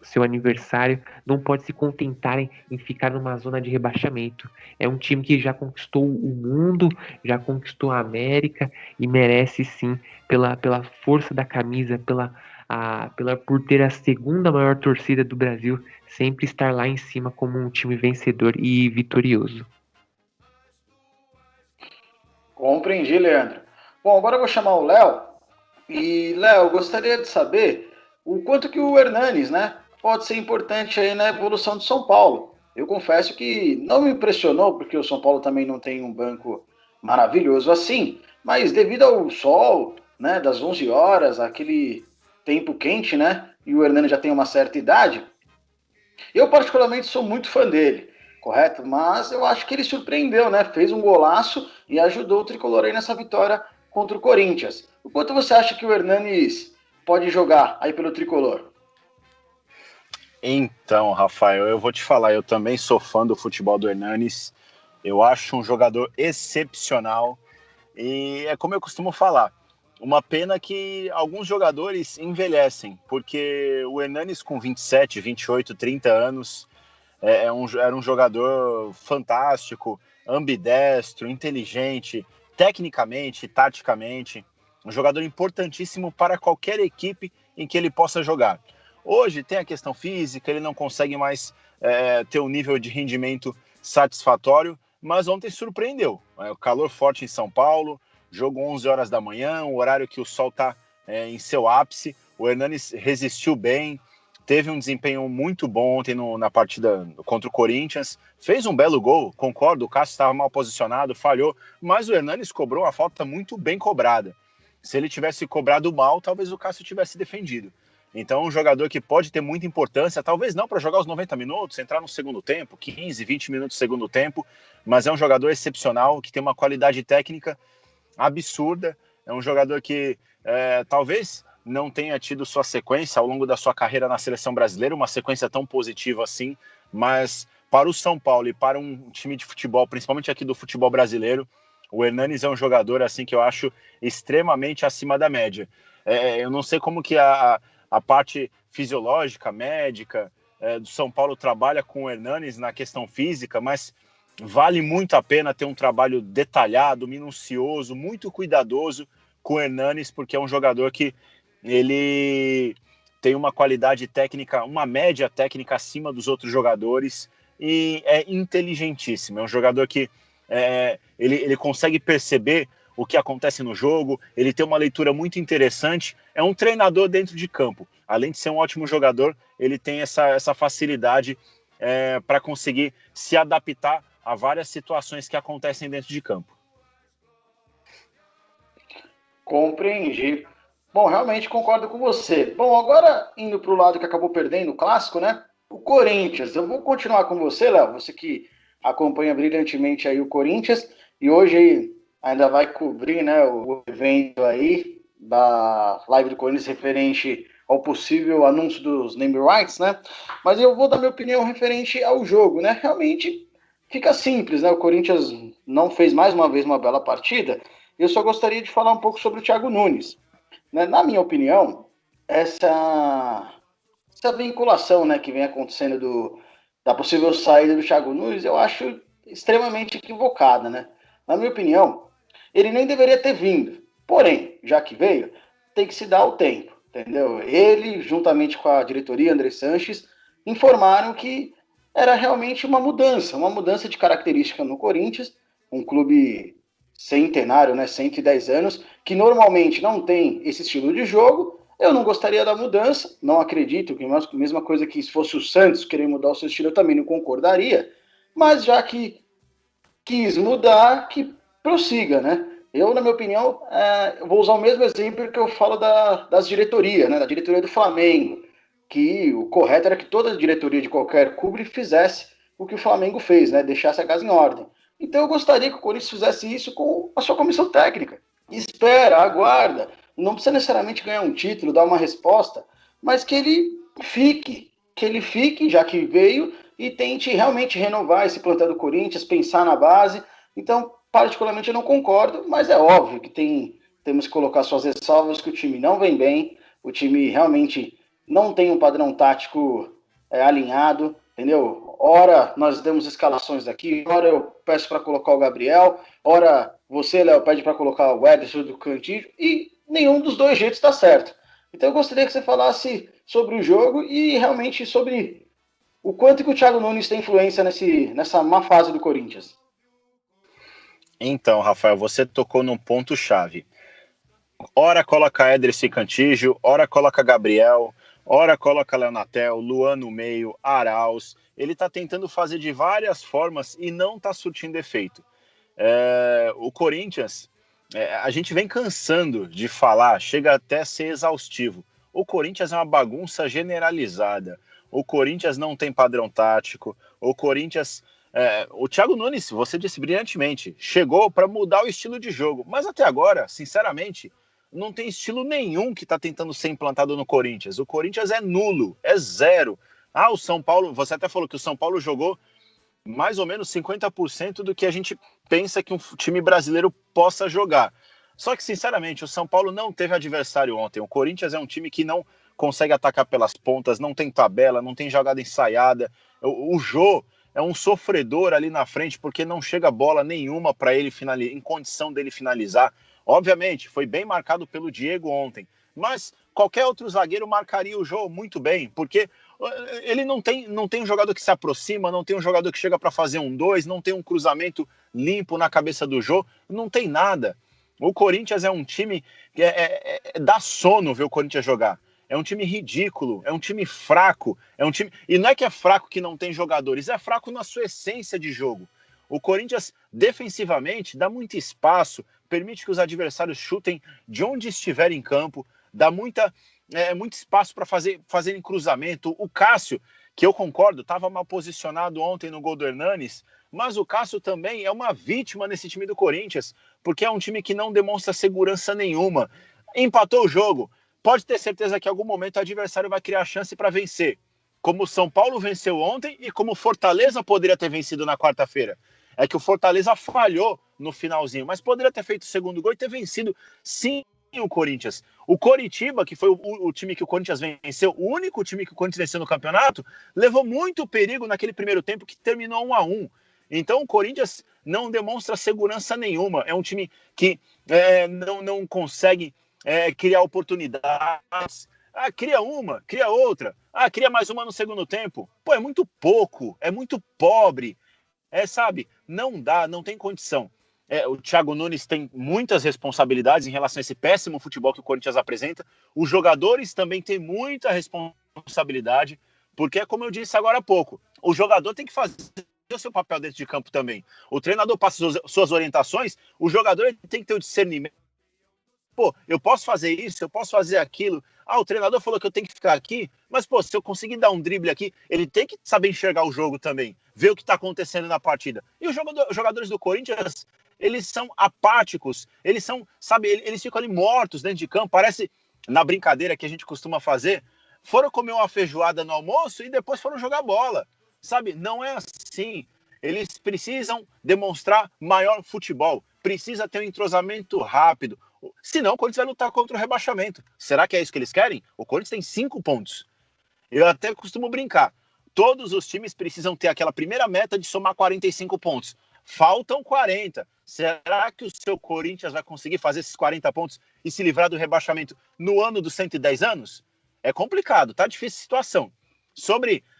seu aniversário, não pode se contentar em ficar numa zona de rebaixamento. É um time que já conquistou o mundo, já conquistou a América e merece sim, pela força da camisa, por ter a segunda maior torcida do Brasil, sempre estar lá em cima como um time vencedor e vitorioso. Compreendi, Leandro. Bom, agora eu vou chamar o Léo. E, Léo, eu gostaria de saber o quanto que o Hernanes, né, pode ser importante aí na evolução do São Paulo. Eu confesso que não me impressionou, porque o São Paulo também não tem um banco maravilhoso assim, mas devido ao sol, né, das 11 horas, aquele tempo quente, né, e o Hernanes já tem uma certa idade, eu particularmente sou muito fã dele, correto? Mas eu acho que ele surpreendeu, né, fez um golaço e ajudou o Tricolor aí nessa vitória contra o Corinthians. O quanto você acha que o Hernanes pode jogar aí pelo Tricolor? Então, Rafael, eu vou te falar, eu também sou fã do futebol do Hernanes. Eu acho um jogador excepcional e é como eu costumo falar, uma pena que alguns jogadores envelhecem, porque o Hernanes com 27, 28, 30 anos era um jogador fantástico, ambidestro, inteligente, tecnicamente, taticamente, um jogador importantíssimo para qualquer equipe em que ele possa jogar. Hoje tem a questão física, ele não consegue mais ter um nível de rendimento satisfatório, mas ontem surpreendeu. O calor forte em São Paulo, jogo 11 horas da manhã, o horário que o sol está em seu ápice, o Hernanes resistiu bem, teve um desempenho muito bom ontem na partida contra o Corinthians, fez um belo gol, concordo, o Cássio estava mal posicionado, falhou, mas o Hernanes cobrou uma falta muito bem cobrada. Se ele tivesse cobrado mal, talvez o Cássio tivesse defendido. Então, um jogador que pode ter muita importância, talvez não para jogar os 90 minutos, entrar no segundo tempo, 15, 20 minutos no segundo tempo, mas é um jogador excepcional, que tem uma qualidade técnica absurda, é um jogador que talvez não tenha tido sua sequência ao longo da sua carreira na seleção brasileira, uma sequência tão positiva assim, mas para o São Paulo e para um time de futebol, principalmente aqui do futebol brasileiro, o Hernanes é um jogador assim que eu acho extremamente acima da média. Eu não sei como que a parte fisiológica, médica do São Paulo trabalha com o Hernanes na questão física, mas vale muito a pena ter um trabalho detalhado, minucioso, muito cuidadoso com o Hernanes, porque é um jogador que ele tem uma qualidade técnica, uma média técnica acima dos outros jogadores e é inteligentíssimo. É um jogador que ele consegue perceber o que acontece no jogo, ele tem uma leitura muito interessante, é um treinador dentro de campo. Além de ser um ótimo jogador, ele tem essa facilidade para conseguir se adaptar a várias situações que acontecem dentro de campo. Compreendi. Bom, realmente concordo com você. Bom, agora indo para o lado que acabou perdendo o clássico, né? O Corinthians. Eu vou continuar com você, Léo. Você que acompanha brilhantemente aí o Corinthians e hoje aí ainda vai cobrir, né, o evento aí da live do Corinthians referente ao possível anúncio dos name rights, né? Mas eu vou dar minha opinião referente ao jogo, né? Realmente fica simples, né? O Corinthians não fez mais uma vez uma bela partida. Eu só gostaria de falar um pouco sobre o Thiago Nunes. Né? Na minha opinião, essa vinculação, né, que vem acontecendo da possível saída do Thiago Nunes, eu acho extremamente equivocada. Né? Na minha opinião, ele nem deveria ter vindo. Porém, já que veio, tem que se dar o tempo. Entendeu? Ele, juntamente com a diretoria, André Sanches, informaram que era realmente uma mudança de característica no Corinthians, um clube centenário, né, 110 anos, que normalmente não tem esse estilo de jogo. Eu não gostaria da mudança, não acredito que a mesma coisa que se fosse o Santos querer mudar o seu estilo, eu também não concordaria, mas já que quis mudar, que prossiga, né? Eu, na minha opinião, eu vou usar o mesmo exemplo que eu falo das diretorias, né? Da diretoria do Flamengo, que o correto era que toda diretoria de qualquer clube fizesse o que o Flamengo fez, né? Deixasse a casa em ordem. Então eu gostaria que o Corinthians fizesse isso com a sua comissão técnica. Espera, aguarda. Não precisa necessariamente ganhar um título, dar uma resposta, mas que ele fique, já que veio, e tente realmente renovar esse plantel do Corinthians, pensar na base. Então, particularmente, eu não concordo, mas é óbvio que temos que colocar suas ressalvas, que o time não vem bem, o time realmente não tem um padrão tático alinhado, entendeu? Ora, nós demos escalações aqui, ora eu peço para colocar o Gabriel, ora você, Léo, pede para colocar o Ederson do Cantillo, e nenhum dos dois jeitos está certo. Então eu gostaria que você falasse sobre o jogo e realmente sobre o quanto que o Thiago Nunes tem influência nessa má fase do Corinthians. Então, Rafael, você tocou num ponto-chave. Ora coloca Ederson e Cantillo, ora coloca Gabriel, ora coloca Leonatel, Luan no meio, Arauz. Ele está tentando fazer de várias formas e não está surtindo efeito. O Corinthians, a gente vem cansando de falar, chega até a ser exaustivo. O Corinthians é uma bagunça generalizada. O Corinthians não tem padrão tático. O Corinthians... o Thiago Nunes, você disse brilhantemente, chegou para mudar o estilo de jogo. Mas até agora, sinceramente, não tem estilo nenhum que está tentando ser implantado no Corinthians. O Corinthians é nulo, é zero. O São Paulo, você até falou que o São Paulo jogou mais ou menos 50% do que a gente pensa que um time brasileiro possa jogar. Só que, sinceramente, o São Paulo não teve adversário ontem. O Corinthians é um time que não consegue atacar pelas pontas, não tem tabela, não tem jogada ensaiada. O Jô é um sofredor ali na frente porque não chega bola nenhuma para ele finalizar, em condição dele finalizar. Obviamente, foi bem marcado pelo Diego ontem, mas qualquer outro zagueiro marcaria o Jô muito bem, porque ele não tem um jogador que se aproxima, não tem um jogador que chega para fazer 1-2, não tem um cruzamento limpo na cabeça do Jô, não tem nada. O Corinthians é um time que dá sono ver o Corinthians jogar. É um time ridículo, é um time fraco, é um time... E não é que é fraco que não tem jogadores, é fraco na sua essência de jogo. O Corinthians, defensivamente, dá muito espaço, permite que os adversários chutem de onde estiver em campo, dá muito espaço para fazerem cruzamento. O Cássio, que eu concordo, estava mal posicionado ontem no gol do Hernanes, mas o Cássio também é uma vítima nesse time do Corinthians, porque é um time que não demonstra segurança nenhuma. Empatou o jogo, pode ter certeza que em algum momento o adversário vai criar chance para vencer, como o São Paulo venceu ontem e como o Fortaleza poderia ter vencido na quarta-feira. É que o Fortaleza falhou no finalzinho, mas poderia ter feito o segundo gol e ter vencido, sim, o Corinthians. O Coritiba, que foi o time que o Corinthians venceu, o único time que o Corinthians venceu no campeonato, levou muito perigo naquele primeiro tempo que terminou 1-1. Então o Corinthians não demonstra segurança nenhuma. É um time que não consegue criar oportunidades. Cria uma, cria outra. Cria mais uma no segundo tempo. Pô, é muito pouco, é muito pobre. Sabe, não dá, não tem condição. O Thiago Nunes tem muitas responsabilidades em relação a esse péssimo futebol que o Corinthians apresenta. Os jogadores também têm muita responsabilidade, porque, como eu disse agora há pouco, o jogador tem que fazer o seu papel dentro de campo também. O treinador passa suas orientações, o jogador tem que ter o discernimento pô, eu posso fazer isso, eu posso fazer aquilo. Ah, o treinador falou que eu tenho que ficar aqui, mas, pô, se eu conseguir dar um drible aqui, ele tem que saber enxergar o jogo também, ver o que está acontecendo na partida. E os jogadores do Corinthians, eles são apáticos, eles são, sabe, eles ficam ali mortos dentro de campo, parece, na brincadeira que a gente costuma fazer, foram comer uma feijoada no almoço e depois foram jogar bola, sabe? Não é assim. Eles precisam demonstrar maior futebol, precisa ter um entrosamento rápido, senão o Corinthians vai lutar contra o rebaixamento. Será que é isso que eles querem? O Corinthians tem 5 pontos. Eu até costumo brincar, todos os times precisam ter aquela primeira meta de somar 45 pontos. Faltam 40. Será que o seu Corinthians vai conseguir fazer esses 40 pontos e se livrar do rebaixamento no ano dos 110 anos? É complicado, tá difícil a situação.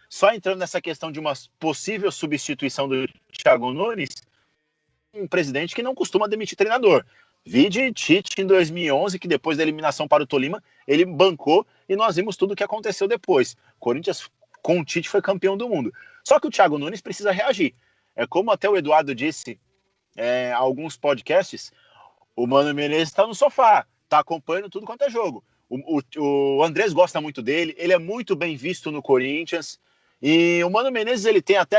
Só entrando nessa questão de uma possível substituição do Thiago Nunes, um presidente que não costuma demitir treinador. Vide Tite em 2011, que depois da eliminação para o Tolima, ele bancou e nós vimos tudo o que aconteceu depois. Corinthians com o Tite foi campeão do mundo. Só que o Thiago Nunes precisa reagir. É como até o Eduardo disse em alguns podcasts, o Mano Menezes está no sofá, está acompanhando tudo quanto é jogo. O Andrés gosta muito dele, ele é muito bem visto no Corinthians, e o Mano Menezes ele tem até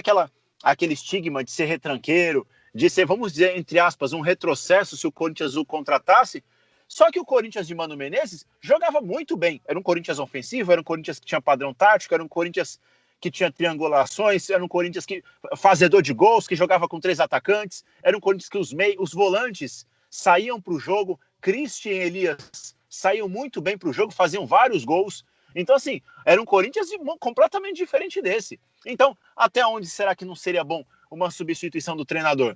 aquele estigma de ser retranqueiro, de ser, vamos dizer, entre aspas, um retrocesso se o Corinthians o contratasse. Só que o Corinthians de Mano Menezes jogava muito bem. Era um Corinthians ofensivo, era um Corinthians que tinha padrão tático, era um Corinthians que tinha triangulações, era um Corinthians que fazedor de gols, que jogava com 3 atacantes, era um Corinthians que os volantes saíam para o jogo, Christian e Elias saíam muito bem para o jogo, faziam vários gols. Então, assim, era um Corinthians completamente diferente desse. Então, até onde será que não seria bom uma substituição do treinador?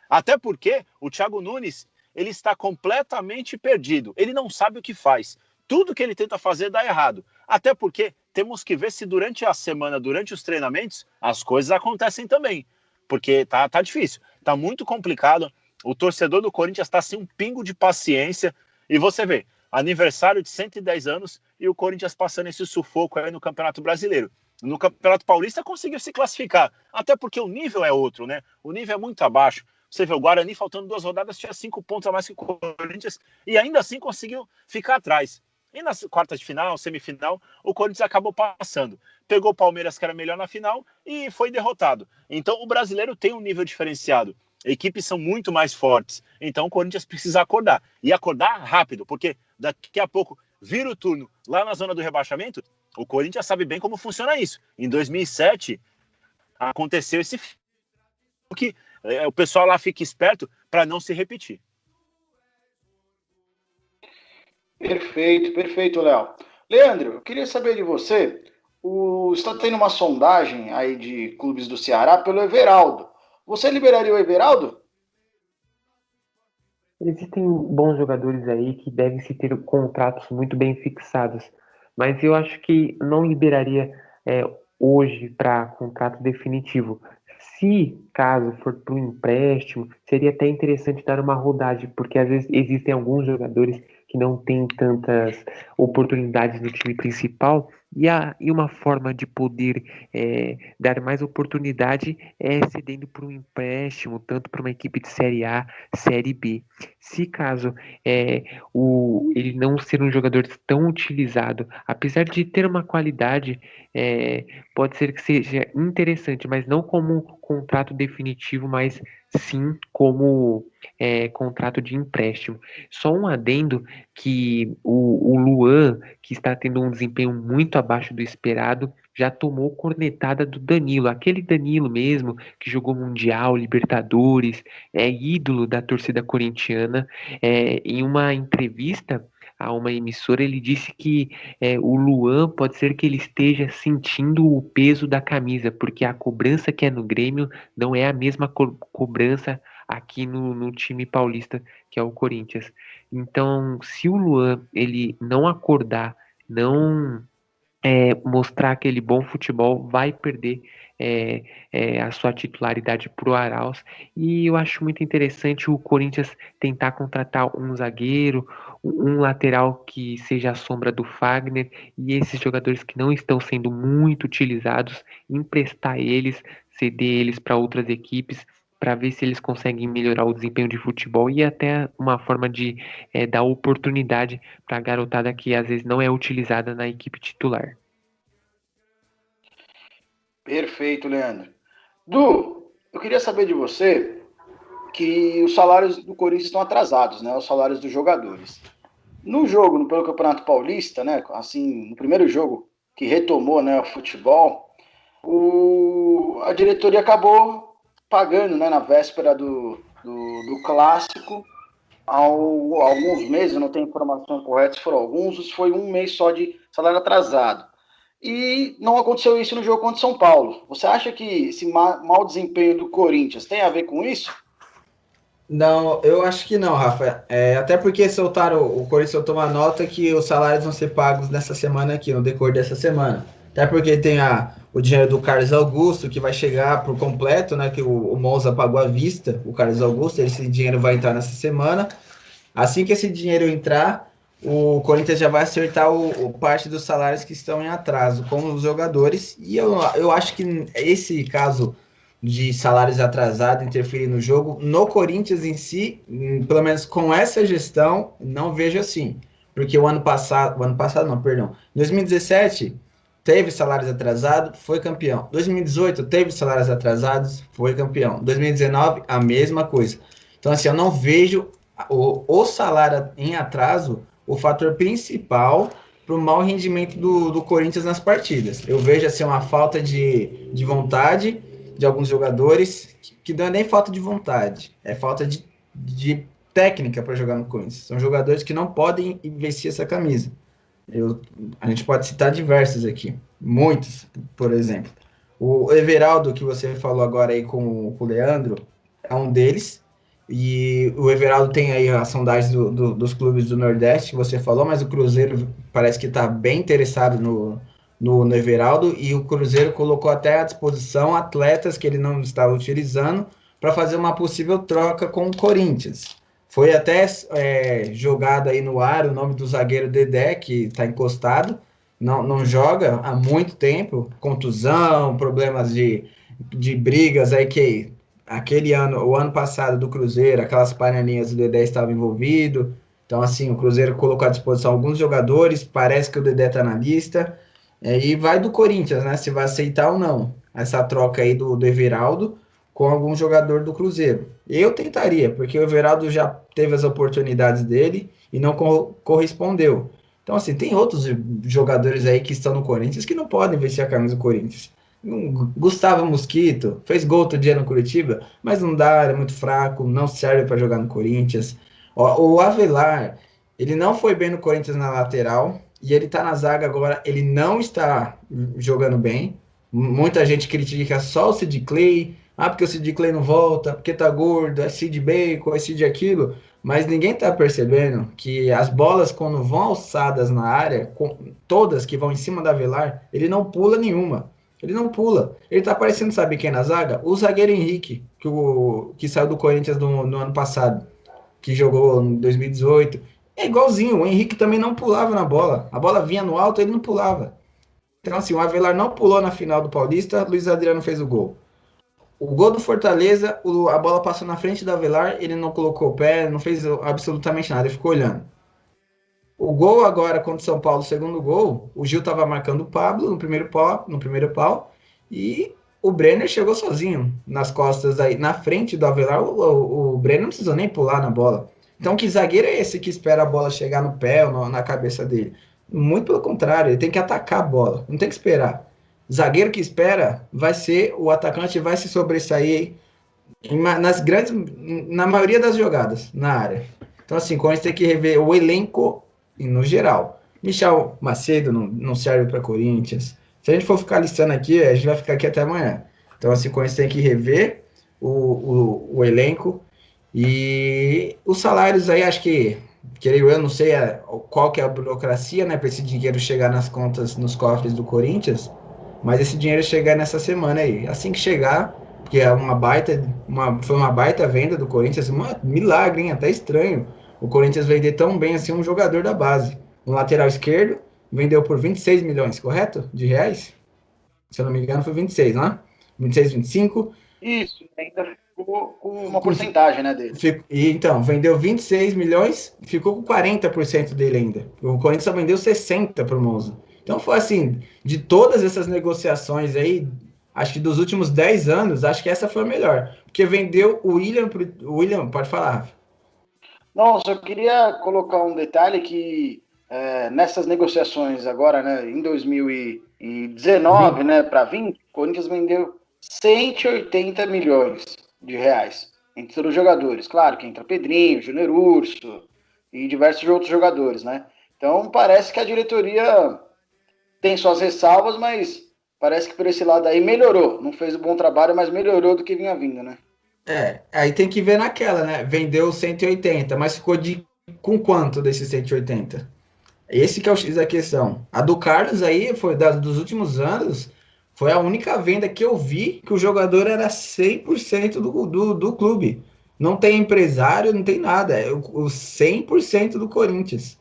Até porque o Thiago Nunes, ele está completamente perdido. Ele não sabe o que faz. Tudo que ele tenta fazer dá errado. Até porque temos que ver se durante a semana, durante os treinamentos, as coisas acontecem também. Porque tá difícil, tá muito complicado. O torcedor do Corinthians está sem um pingo de paciência. E você vê, aniversário de 110 anos e o Corinthians passando esse sufoco aí no Campeonato Brasileiro. No Campeonato Paulista conseguiu se classificar, até porque o nível é outro, né? O nível é muito abaixo. Você vê, o Guarani, faltando 2 rodadas, tinha 5 pontos a mais que o Corinthians e ainda assim conseguiu ficar atrás. E nas quartas de final, semifinal, o Corinthians acabou passando. Pegou o Palmeiras, que era melhor na final, e foi derrotado. Então, o brasileiro tem um nível diferenciado. Equipes são muito mais fortes. Então, o Corinthians precisa acordar. E acordar rápido, porque daqui a pouco vira o turno lá na zona do rebaixamento. O Corinthians sabe bem como funciona isso. Em 2007, aconteceu esse que o pessoal lá fica esperto para não se repetir. Perfeito, Léo. Leandro, eu queria saber de você, está tendo uma sondagem aí de clubes do Ceará pelo Everaldo. Você liberaria o Everaldo? Existem bons jogadores aí que devem se ter contratos muito bem fixados, mas eu acho que não liberaria hoje para contrato definitivo. Se caso for para o empréstimo, seria até interessante dar uma rodagem, porque às vezes existem alguns jogadores que não têm tantas oportunidades no time principal, e uma forma de poder dar mais oportunidade é cedendo por um empréstimo, tanto para uma equipe de Série A, Série B. Se caso ele não ser um jogador tão utilizado, apesar de ter uma qualidade, pode ser que seja interessante, mas não como um contrato definitivo, mas sim como contrato de empréstimo. Só um adendo que o Luan, que está tendo um desempenho muito abaixo do esperado, já tomou cornetada do Danilo, aquele Danilo mesmo, que jogou Mundial, Libertadores, é ídolo da torcida corintiana. Em uma entrevista a uma emissora, ele disse que o Luan pode ser que ele esteja sentindo o peso da camisa, porque a cobrança que é no Grêmio não é a mesma cobrança aqui no time paulista, que é o Corinthians. Então, se o Luan ele não acordar, não mostrar aquele bom futebol, vai perder a sua titularidade para o Arauz. E eu acho muito interessante o Corinthians tentar contratar um zagueiro, um lateral que seja a sombra do Fagner, e esses jogadores que não estão sendo muito utilizados, emprestar eles, ceder eles para outras equipes, para ver se eles conseguem melhorar o desempenho de futebol e até uma forma de dar oportunidade para a garotada que às vezes não é utilizada na equipe titular. Perfeito, Leandro. Du, eu queria saber de você que os salários do Corinthians estão atrasados, né? Os salários dos jogadores. No jogo, pelo Campeonato Paulista, né? Assim, no primeiro jogo que retomou, né, o futebol, a diretoria acabou pagando, né, na véspera do clássico, alguns meses, não tenho informação correta se foram alguns, foi um mês só de salário atrasado. E não aconteceu isso no jogo contra o São Paulo. Você acha que esse mau desempenho do Corinthians tem a ver com isso? Não, eu acho que não, Rafa. Até porque o Corinthians soltou uma nota que os salários vão ser pagos nessa semana aqui, no decorrer dessa semana. Até porque tem o dinheiro do Carlos Augusto, que vai chegar por completo, né? Que o Monza pagou à vista, o Carlos Augusto, esse dinheiro vai entrar nessa semana. Assim que esse dinheiro entrar, o Corinthians já vai acertar o parte dos salários que estão em atraso com os jogadores. E eu acho que esse caso de salários atrasados interferir no jogo, no Corinthians em si, pelo menos com essa gestão, não vejo assim. Porque o ano passado não, perdão, 2017 teve salários atrasados, foi campeão. 2018 teve salários atrasados, foi campeão. 2019, a mesma coisa. Então, assim, eu não vejo o salário em atraso o fator principal para o mau rendimento do Corinthians nas partidas. Eu vejo assim uma falta de vontade de alguns jogadores, que não é nem falta de vontade, é falta de técnica para jogar no Corinthians. São jogadores que não podem vestir essa camisa. A gente pode citar diversos aqui, muitos, por exemplo. O Everaldo, que você falou agora aí com o Leandro, é um deles. E o Everaldo tem aí a sondagem dos clubes do Nordeste, que você falou, mas o Cruzeiro parece que está bem interessado no Everaldo, e o Cruzeiro colocou até à disposição atletas que ele não estava utilizando para fazer uma possível troca com o Corinthians. Foi até jogado aí no ar o nome do zagueiro Dedé, que está encostado, não joga há muito tempo, contusão, problemas de brigas aí que o ano passado do Cruzeiro, aquelas panelinhas, o Dedé estava envolvido. Então, assim, o Cruzeiro colocou à disposição alguns jogadores, parece que o Dedé está na lista. E vai do Corinthians, né? Se vai aceitar ou não essa troca aí do Everaldo com algum jogador do Cruzeiro. Eu tentaria, porque o Everaldo já teve as oportunidades dele e não correspondeu. Então, assim, tem outros jogadores aí que estão no Corinthians que não podem vestir a camisa do Corinthians. Gustavo Mosquito fez gol outro dia no Curitiba, mas não dá, é muito fraco, não serve para jogar no Corinthians. O Avelar, ele não foi bem no Corinthians na lateral, e ele tá na zaga agora, ele não está jogando bem. Muita gente critica só o Sid Clay, porque o Sid Clay não volta, porque tá gordo, é Sid Bacon, é Sid aquilo, mas ninguém tá percebendo que as bolas, quando vão alçadas na área, todas que vão em cima da Avelar, ele não pula nenhuma. Ele não pula. Ele tá parecendo, sabe quem na zaga? O zagueiro Henrique, que saiu do Corinthians no ano passado, que jogou em 2018. É igualzinho, o Henrique também não pulava na bola. A bola vinha no alto, ele não pulava. Então, assim, o Avelar não pulou na final do Paulista, Luiz Adriano fez o gol. O gol do Fortaleza, a bola passou na frente do Avelar, ele não colocou o pé, não fez absolutamente nada, ele ficou olhando. O gol agora contra o São Paulo, o segundo gol, o Gil estava marcando o Pablo no primeiro pau, e o Brenner chegou sozinho nas costas aí, na frente do Avelar, o Brenner não precisou nem pular na bola. Então, que zagueiro é esse que espera a bola chegar no pé ou na cabeça dele? Muito pelo contrário, ele tem que atacar a bola, não tem que esperar. Zagueiro que espera vai ser o atacante, vai se sobressair na maioria das jogadas na área. Então, assim, a gente tem que rever o elenco no geral. Michel Macedo não serve para Corinthians. Se a gente for ficar listando aqui, a gente vai ficar aqui até amanhã. Então, assim, a gente tem que rever o elenco. E os salários aí, acho que, eu não sei qual que é a burocracia, né, para esse dinheiro chegar nas contas, nos cofres do Corinthians, mas esse dinheiro chegar nessa semana aí. Assim que chegar, porque é foi uma baita venda do Corinthians, um milagre, hein, até estranho. O Corinthians vender tão bem assim um jogador da base. Um lateral esquerdo, vendeu por 26 milhões, correto? De reais? Se eu não me engano, foi 26, né? 26, 25. Isso, ainda ficou com uma porcentagem, né, dele. Então, vendeu 26 milhões, ficou com 40% dele ainda. O Corinthians só vendeu 60 para o Monza. Então foi assim, de todas essas negociações aí, acho que dos últimos 10 anos, acho que essa foi a melhor. Porque vendeu o William, pode falar, Rafa. Não, só queria colocar um detalhe que nessas negociações agora, né, em 2019, né, para 20, o Corinthians vendeu 180 milhões de reais entre todos os jogadores. Claro que entra Pedrinho, Júnior Urso e diversos outros jogadores, né? Então parece que a diretoria tem suas ressalvas, mas parece que por esse lado aí melhorou. Não fez um bom trabalho, mas melhorou do que vinha vindo, né? Aí tem que ver naquela, né? Vendeu 180, mas ficou com quanto desses 180? Esse que é o X da questão. A do Carlos aí foi dos últimos anos, foi a única venda que eu vi que o jogador era 100% do clube. Não tem empresário, não tem nada. É o 100% do Corinthians.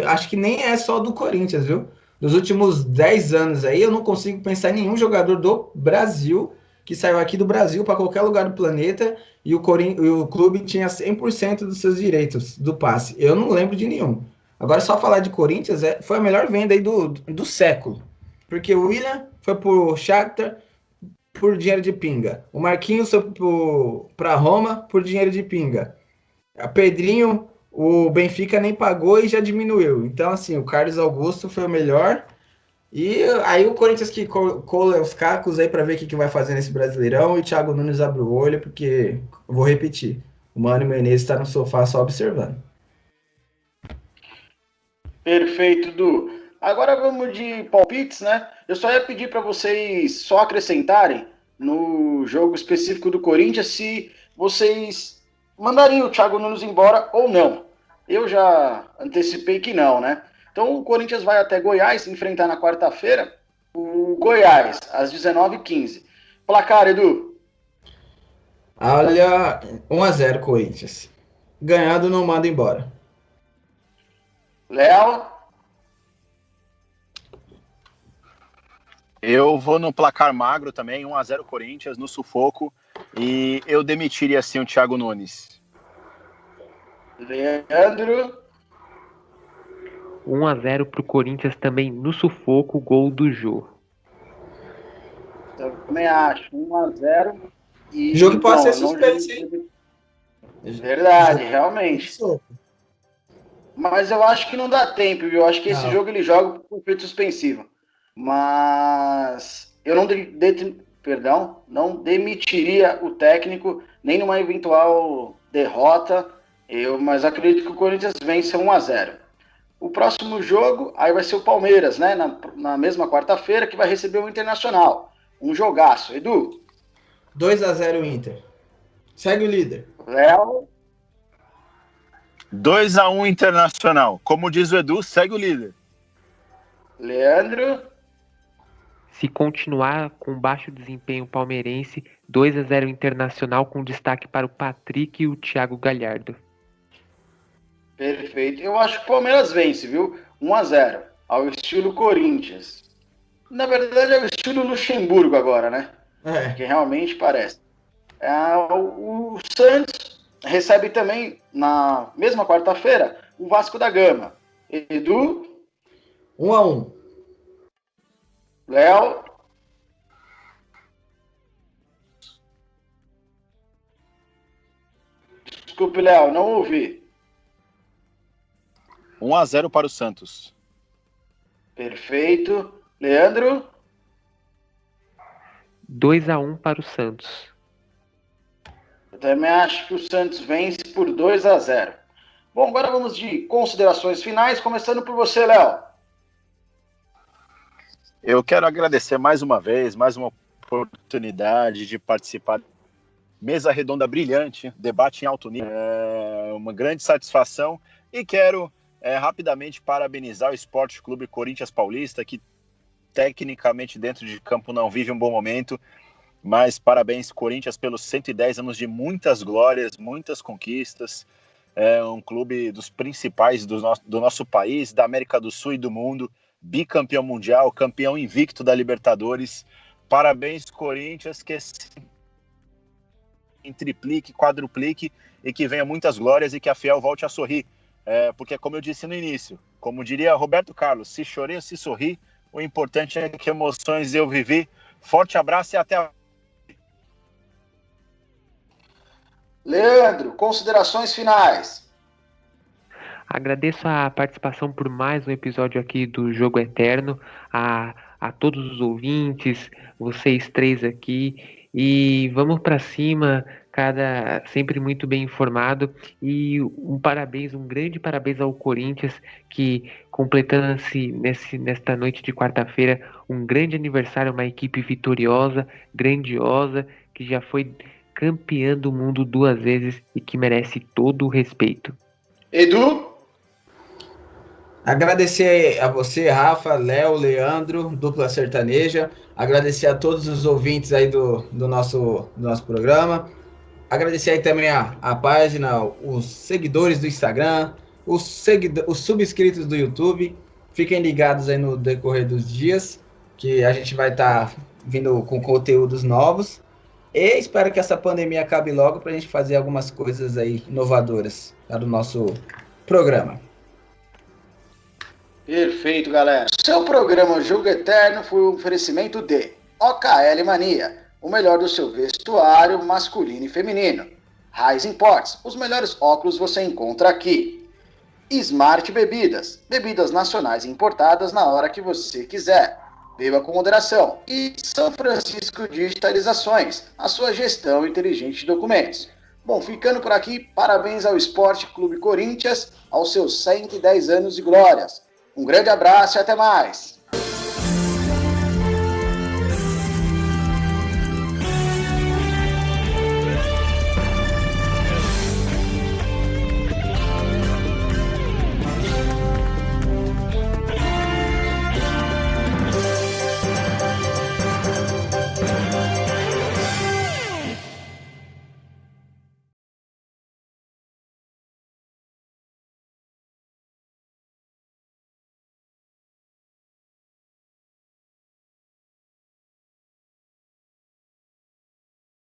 Acho que nem é só do Corinthians, viu? Dos últimos 10 anos aí, eu não consigo pensar em nenhum jogador do Brasil que saiu aqui do Brasil para qualquer lugar do planeta e o clube tinha 100% dos seus direitos do passe. Eu não lembro de nenhum. Agora, só falar de Corinthians, foi a melhor venda aí do século. Porque o William foi pro Shakhtar por dinheiro de pinga. O Marquinhos foi para Roma por dinheiro de pinga. A Pedrinho, o Benfica nem pagou e já diminuiu. Então, assim, o Carlos Augusto foi o melhor. E aí o Corinthians que cola os cacos aí para ver o que vai fazer nesse Brasileirão. E o Thiago Nunes abre o olho, porque, vou repetir, o Mano Menezes está no sofá só observando. Perfeito, Du. Agora vamos de palpites, né? Eu só ia pedir para vocês só acrescentarem no jogo específico do Corinthians se vocês mandariam o Thiago Nunes embora ou não. Eu já antecipei que não, né? Então o Corinthians vai até Goiás enfrentar na quarta-feira o Goiás, às 19h15. Placar, Edu? Olha, 1-0 Corinthians. Ganhado não manda embora. Léo? Eu vou no placar magro também, 1-0 Corinthians, no sufoco. E eu demitiria assim o Thiago Nunes. Leandro? 1-0 pro Corinthians também no sufoco, gol do Jô. Também acho, 1-0. E jogo que pode ser suspense, hein? Verdade, realmente. Mas eu acho que não dá tempo, viu? Eu acho que esse jogo ele joga com efeito suspensivo. Mas eu não demitiria o técnico nem numa eventual derrota. Mas acredito que o Corinthians vence 1-0. O próximo jogo aí vai ser o Palmeiras, né? Na mesma quarta-feira, que vai receber o Internacional. Um jogaço. Edu? 2-0 Inter. Segue o líder. Léo? 2-1 Internacional. Como diz o Edu, segue o líder. Leandro? Se continuar com baixo desempenho palmeirense, 2-0 Internacional, com destaque para o Patrick e o Thiago Galhardo. Perfeito. Eu acho que o Palmeiras vence, viu? 1-0, ao estilo Corinthians. Na verdade, é o estilo Luxemburgo agora, né? Que realmente parece. O Santos recebe também, na mesma quarta-feira, o Vasco da Gama. Edu? 1-1. Léo? Desculpe, Léo, não ouvi. 1-0 para o Santos. Perfeito. Leandro? 2-1 para o Santos. Eu também acho que o Santos vence por 2-0. Bom, agora vamos de considerações finais, começando por você, Léo. Eu quero agradecer mais uma vez, mais uma oportunidade de participar. Mesa redonda brilhante, debate em alto nível, uma grande satisfação. E quero rapidamente parabenizar o Esporte Clube Corinthians Paulista, que tecnicamente dentro de campo não vive um bom momento, mas parabéns Corinthians pelos 110 anos de muitas glórias, muitas conquistas. É um clube dos principais do nosso país, da América do Sul e do mundo, bicampeão mundial, campeão invicto da Libertadores. Parabéns, Corinthians, que triplique, quadruplique e que venha muitas glórias e que a Fiel volte a sorrir. Porque, como eu disse no início, como diria Roberto Carlos, se chorei ou se sorri, o importante é que emoções eu vivi. Forte abraço e até a... Leandro, considerações finais. Agradeço a participação por mais um episódio aqui do Jogo Eterno, a todos os ouvintes, vocês três aqui, e vamos para cima, sempre muito bem informado, e um grande parabéns ao Corinthians, que completando-se nesta noite de quarta-feira, um grande aniversário, uma equipe vitoriosa, grandiosa, que já foi campeã do mundo 2 vezes e que merece todo o respeito. Edu? Agradecer a você, Rafa, Léo, Leandro, dupla sertaneja. Agradecer a todos os ouvintes aí do nosso programa. Agradecer aí também a página, os seguidores do Instagram, os subscritos do YouTube. Fiquem ligados aí no decorrer dos dias, que a gente vai estar vindo com conteúdos novos. E espero que essa pandemia acabe logo para a gente fazer algumas coisas aí inovadoras para o nosso programa. Perfeito, galera. Seu programa Jogo Eterno foi um oferecimento de OKL Mania, o melhor do seu vestuário masculino e feminino. Raiz Imports, os melhores óculos você encontra aqui. Smart Bebidas, bebidas nacionais importadas na hora que você quiser. Beba com moderação. E São Francisco Digitalizações, a sua gestão inteligente de documentos. Bom, ficando por aqui, parabéns ao Esporte Clube Corinthians, aos seus 110 anos de glórias. Um grande abraço e até mais!